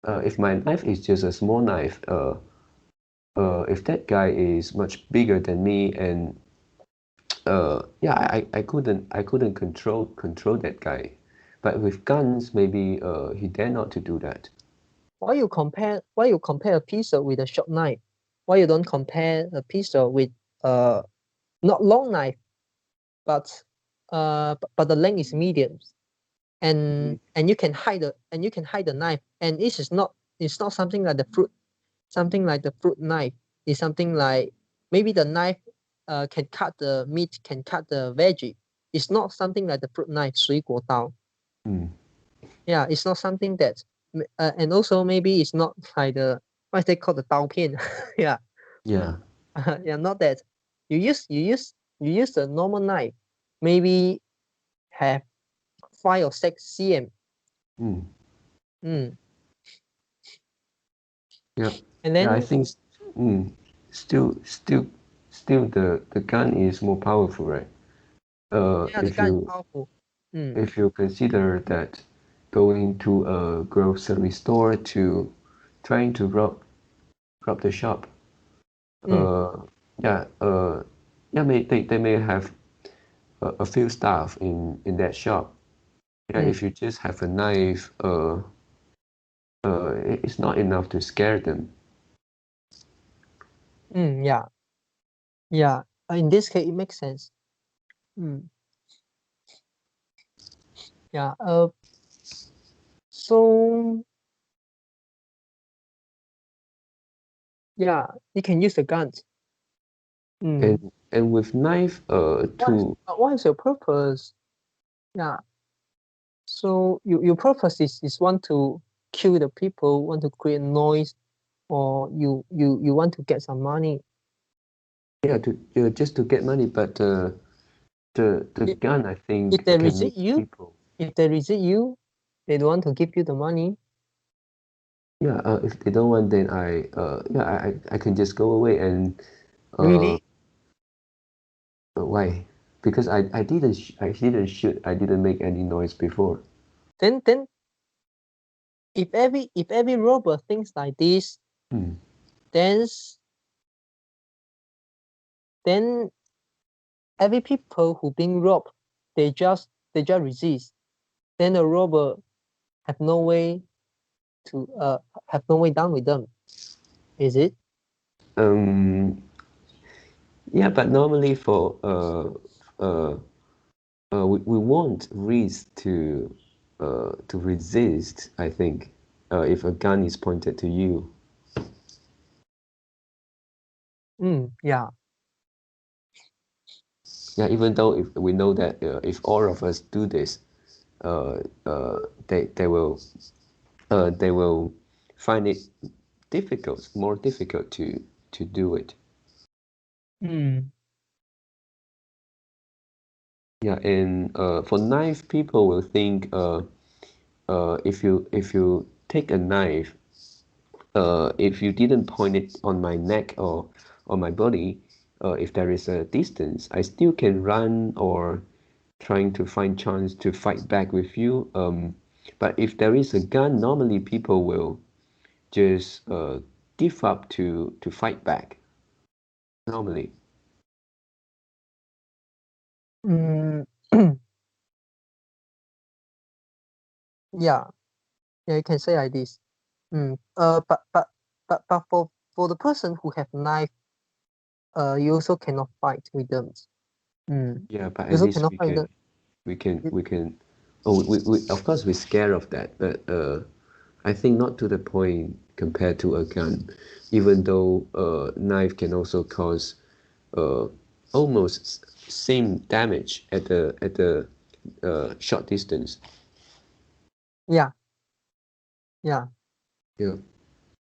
If my knife is just a small knife, if that guy is much bigger than me, and yeah, I couldn't control that guy. But with guns, maybe he dare not to do that. Why you compare a pistol with a short knife? Why you don't compare a pistol with not long knife, but the length is medium, and you can hide the knife, and it's not something like the fruit knife. It's something like maybe the knife can cut the meat, can cut the veggie. It's not something like the fruit knife, 水果刀. Yeah, it's not something that, and also maybe it's not like the what they call the 刀片. Yeah. Yeah. Yeah, not that. You use the normal knife, maybe have 5 or 6 cm. Yeah. And then Yeah, I think still the gun is more powerful, right? yeah, the gun is powerful. If you consider that going to a grocery store to trying to rob the shop, yeah, they may have a few staff in that shop. Yeah, if you just have a knife, it's not enough to scare them. Yeah. Yeah. In this case, it makes sense. Yeah. So yeah, you can use the guns. And with knife, What is your purpose? Yeah. So your purpose is want to kill the people, want to create noise, or you want to get some money. Yeah, to just to get money, but the gun, I think, If they can resist make you, people. they don't want to give you the money. Yeah, if they don't want, then I can just go away and. Really? Why? Because I didn't shoot. I didn't make any noise before. Then if every robber thinks like this, then every people who being robbed, they just resist. Then the robber have no way to have no way down with them. Is it? Yeah, but normally for we want risk to resist, I think, if a gun is pointed to you. Yeah. Yeah, even though if we know that if all of us do this, they will find it difficult, more difficult to do it. Yeah, and for knife, people will think if you take a knife, if you didn't point it on my neck or on my body, if there is a distance, I still can run or trying to find chance to fight back with you. But if there is a gun, normally people will just give up to fight back. Normally. Mm, yeah, you can say like this. But for the person who have knife, you also cannot fight with them. Yeah, but You at also least cannot fight them. we can. Oh, we of course we're scared of that, but I think not to the point compared to a gun, even though a knife can also cause uh, almost same damage at the short distance. Yeah, yeah. Yeah.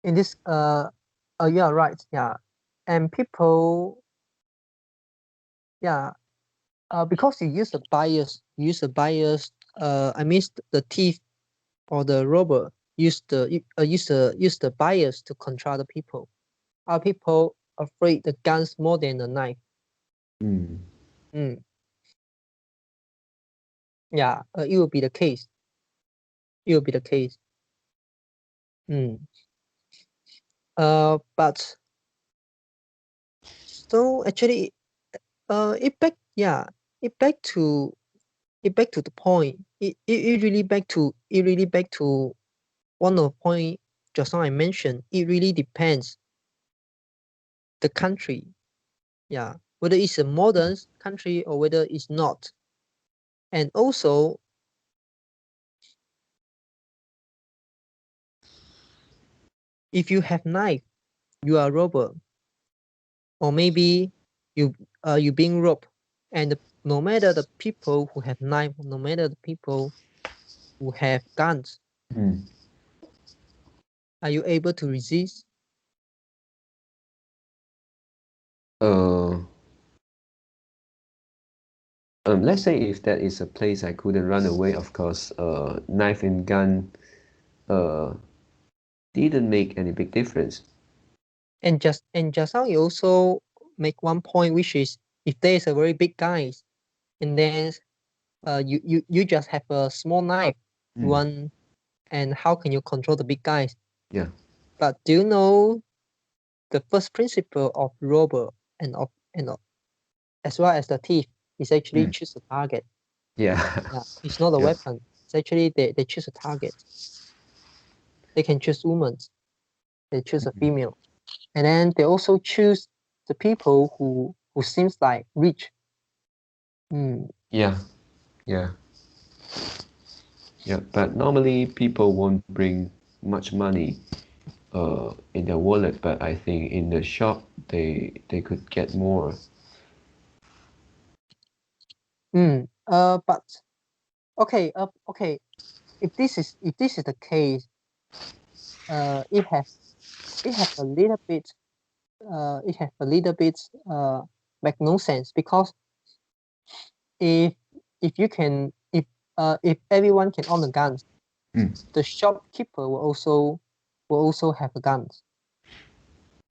In this, yeah, right. Yeah, and people, yeah, because you use the bias. I mean, the thief or the robber use the bias to control the people. Are people afraid the guns more than the knife? Mm. Mm. Yeah, it will be the case. It will be the case. But so actually, it back to the point. It really back to one of the point just now I mentioned. It really depends the country. Yeah, whether it's a modern country or whether it's not. And also, if you have knife, you are a robber, or maybe you being robbed, and no matter the people who have knife, no matter the people who have guns, Mm. are you able to resist? Uh, let's say if that is a place I couldn't run away, of course, knife and gun uh, didn't make any big difference. And just now you also make one point, which is if there is a very big guy, and then you just have a small knife, one, and how can you control the big guys? Yeah. But do you know the first principle of robber and as well as the thief is actually choose a target. Yeah. Yeah, it's not a Yeah. weapon. It's actually they choose a target. They can choose women. They choose a female, and then they also choose the people who seems like rich. Yeah. Yeah. Yeah. But normally people won't bring much money in their wallet, but I think in the shop they could get more. But okay. Okay. If this is the case, it have a little bit make no sense, because if you can if everyone can own a gun, the shopkeeper will also have a gun.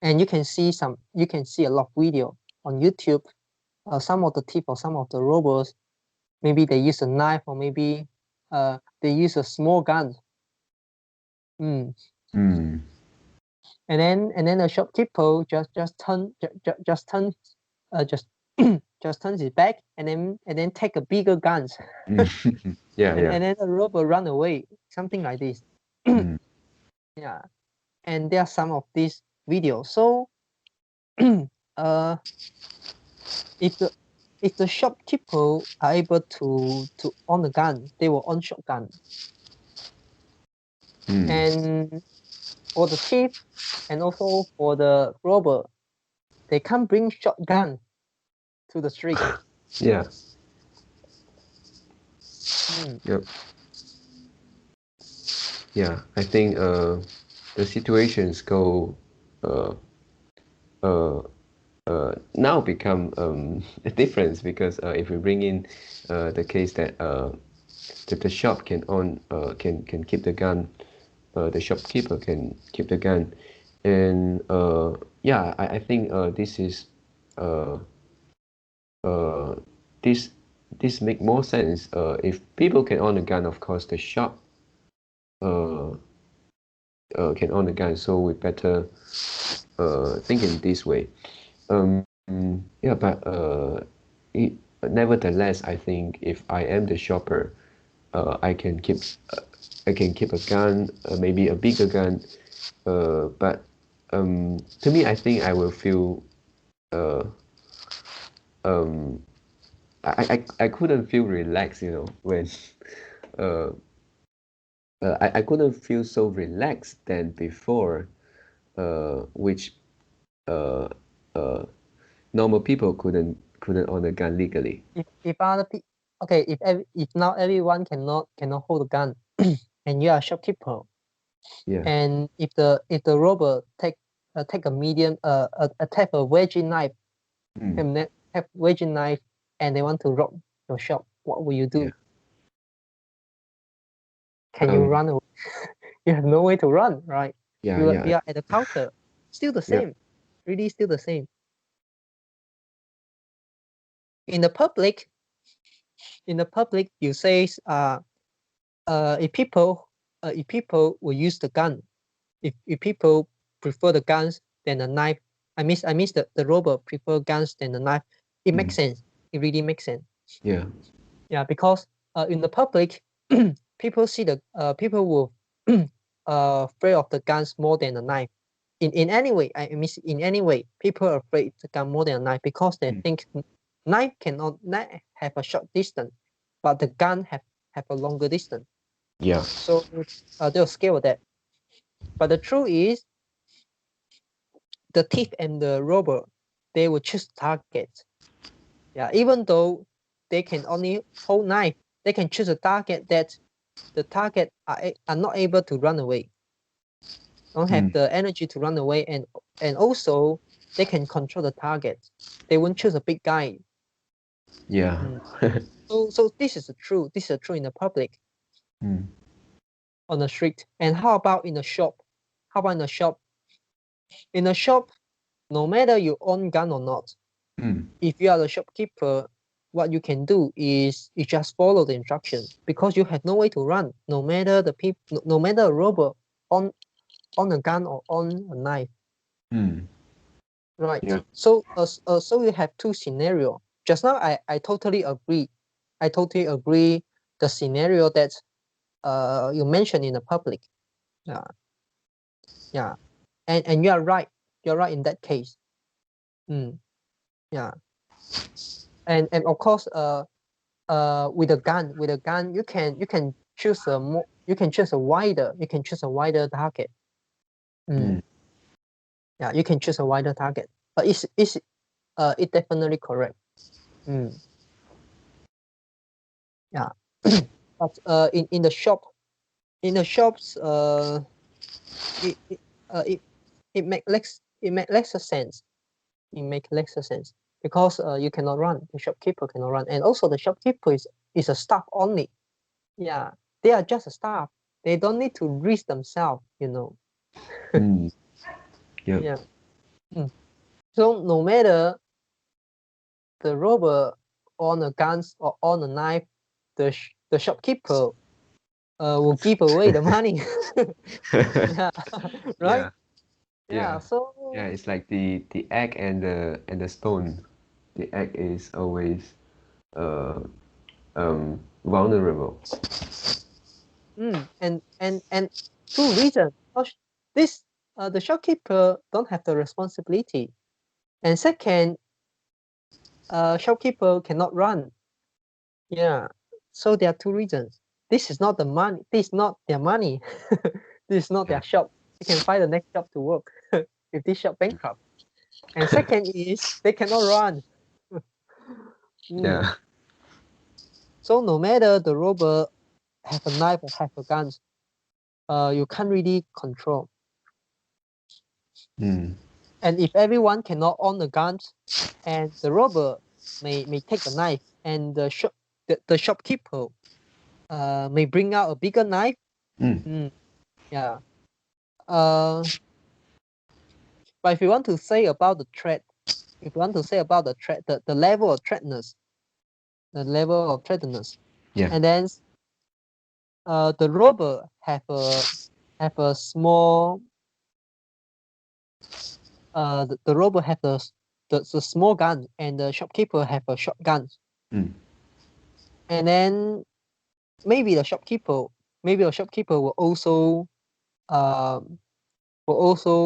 And you can see a lot of video on YouTube. Some of the thief or some of the robbers, maybe they use a knife, or maybe they use a small gun. And then the shopkeeper just turn just just turns his back, and then take a bigger guns. Yeah. And Yeah. then the robber run away, something like this. Yeah, and there are some of these videos. So if the shopkeeper are able to own a gun, they will own shotgun. And for the thief and also for the robber, they can't bring shotgun to the street. Yeah. Yep. Yeah, I think the situations go now become a difference, because if we bring in the case that the shop can own can keep the gun, the shopkeeper can keep the gun, and yeah, I think this is this make more sense. If people can own a gun, of course the shop can own a gun, so we better think in this way. Yeah, but nevertheless, I think if I am the shopper, I can keep a gun, maybe a bigger gun, but to me, I think I will feel I couldn't feel relaxed, when I couldn't feel so relaxed than before, which normal people couldn't own a gun legally. If other people, okay, if now everyone cannot hold a gun, and you are a shopkeeper, Yeah. and if the robber take a medium take a wedgie knife, have wedgie knife, and they want to rob your shop, what will you do? Yeah. Can you run away? You have no way to run, right? Yeah, you yeah. are at the counter, still the Yeah. same, really still the same. In the public, you say if people will use the gun, if people prefer the guns than the knife, I mean the robber prefer guns than the knife, it makes sense. It really makes sense. Yeah. Yeah, because in the public, people see the people will afraid of the guns more than the knife. In any way, I mean in any way, people are afraid the gun more than a knife, because they think knife cannot have a short distance, but the gun have a longer distance. Yeah. So they'll scare with that. But the truth is, the thief and the robber, they will choose target. Yeah, even though they can only hold knife, they can choose a target that the target are not able to run away, don't have the energy to run away, and also they can control the target. They won't choose a big guy. Yeah. So this is true. This is true in the public, on the street. And how about in the shop? How about in the shop? In the shop, no matter you own gun or not, if you are the shopkeeper, what you can do is you just follow the instructions, because you have no way to run. No matter the people, no matter a robber on a gun or on a knife. Right. Yeah. So so you have two scenarios. Just now I totally agree. I totally agree the scenario that you mentioned in the public. Yeah. Yeah. And you are right. You're right in that case. Yeah. And of course with a gun you can choose a more, you can choose a wider target. Yeah, you can choose a wider target. But it's it definitely correct. Yeah. But in the shops it make lesser sense. It make lesser sense, because you cannot run. The shopkeeper cannot run, and also the shopkeeper is a staff only. Yeah, they are just a staff. They don't need to risk themselves, Yeah. Yeah. So no matter the robber on a guns or on a knife, the shopkeeper will give away the money. Yeah. Right. Yeah. So Yeah, it's like the egg and the stone. The egg is always vulnerable. And two reasons. This the shopkeeper don't have the responsibility. And second, shopkeeper cannot run. Yeah. So there are two reasons. This is not the money. This is not their money. This is not their shop. They can find the next shop to work if this shop bankrupt. And second is they cannot run. Yeah. So no matter the robber have a knife or have a gun, you can't really control. Mm. And if everyone cannot own a gun, and the robber may take the knife, and the shopkeeper may bring out a bigger knife. Yeah. But if you want to say about the threat, the level of threatness, Yeah. and then the robber have a small the robber have the small gun, and the shopkeeper have a shotgun. And then maybe the shopkeeper will also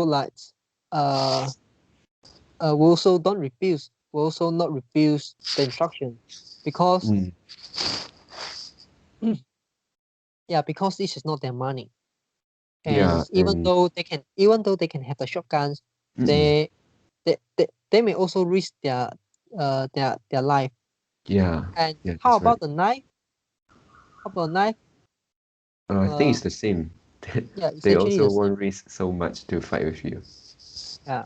like will also not refuse the instruction, because because this is not their money. And even though they can have the shotguns, they may also risk their life. Yeah. And Yeah, how that's right. about the knife? I think it's the same. Yeah, They essentially also the same. won't risk so much to fight with you. Yeah,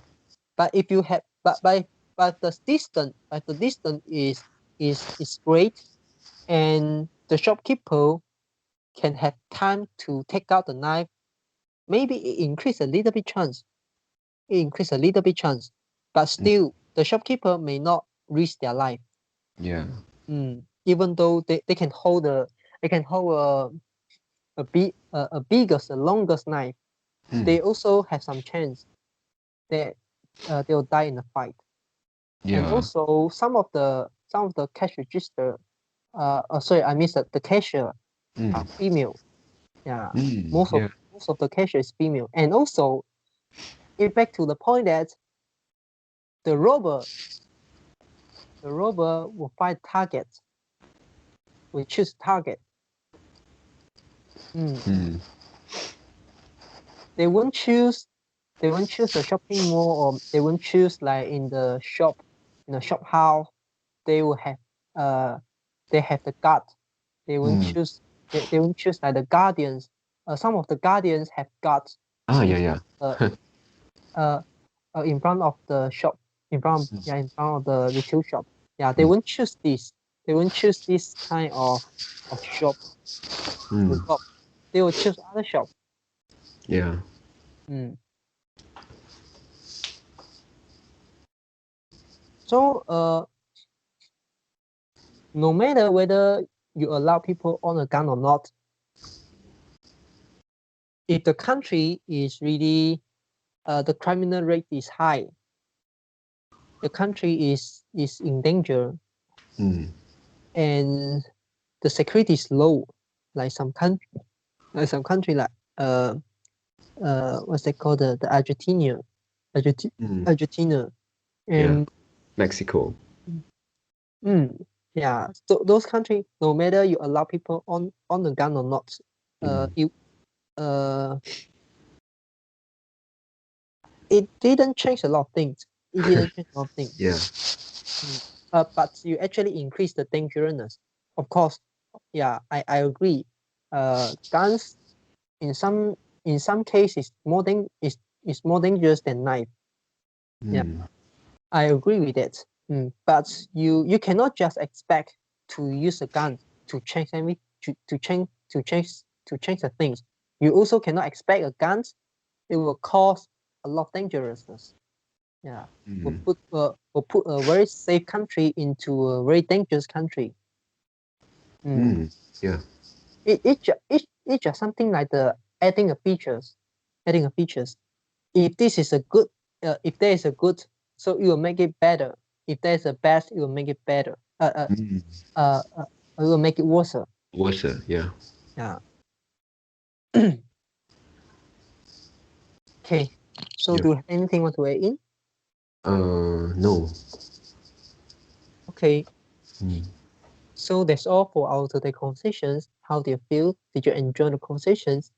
but if you have but the distance is great, and the shopkeeper can have time to take out the knife. Maybe it increase a little bit chance. But still, the shopkeeper may not risk their life. Yeah. Even though they can hold a biggest, the longest knife, they also have some chance that they will die in the fight. And Yeah. also some of the cash register, sorry, I missed the cashier are female. Yeah, most of the cashier is female. And also, it back to the point that the robber will find target. We choose target. They won't choose the shopping mall, or they won't choose like in the shop house. They will have they have the guard. They won't choose like the guardians. Some of the guardians have guards Yeah. in front of the shop, in front of the retail shop. Yeah, they won't choose this. They won't choose this kind of shop to rob. They will choose other shop. Yeah. So no matter whether you allow people own a gun or not, if the country is really the criminal rate is high, the country is in danger, and the security is low, like some country like what's that called, the Argentina, and Mexico. yeah. So those countries, no matter you allow people on the gun or not, it didn't change a lot of things. Yeah. But you actually increase the dangerousness. Of course, yeah, I agree. Guns in some cases is more dangerous than knife. Yeah, I agree with that. But you cannot just expect to use a gun to change the things. You also cannot expect a gun. It will cause a lot of dangerousness. Yeah, will put a very safe country into a very dangerous country. Yeah. It's just something like the adding a features. If this is a good, if there is a good, so it will make it better. If there is a bad, it will make it better. It will make it worse. Worse, yeah. Yeah. Okay. So do you have anything want to add in? No. Okay, Mm. so that's all for our today conversations. How do you feel? Did you enjoy the conversations?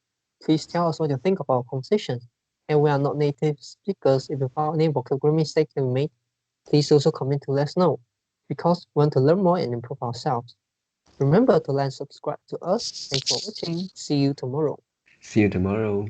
Please tell us what you think about our conversations. And we are not native speakers. If you found any vocabulary mistakes we made, please also comment to let us know, because we want to learn more and improve ourselves. Remember to like and subscribe to us. Thanks for watching. See you tomorrow. See you tomorrow.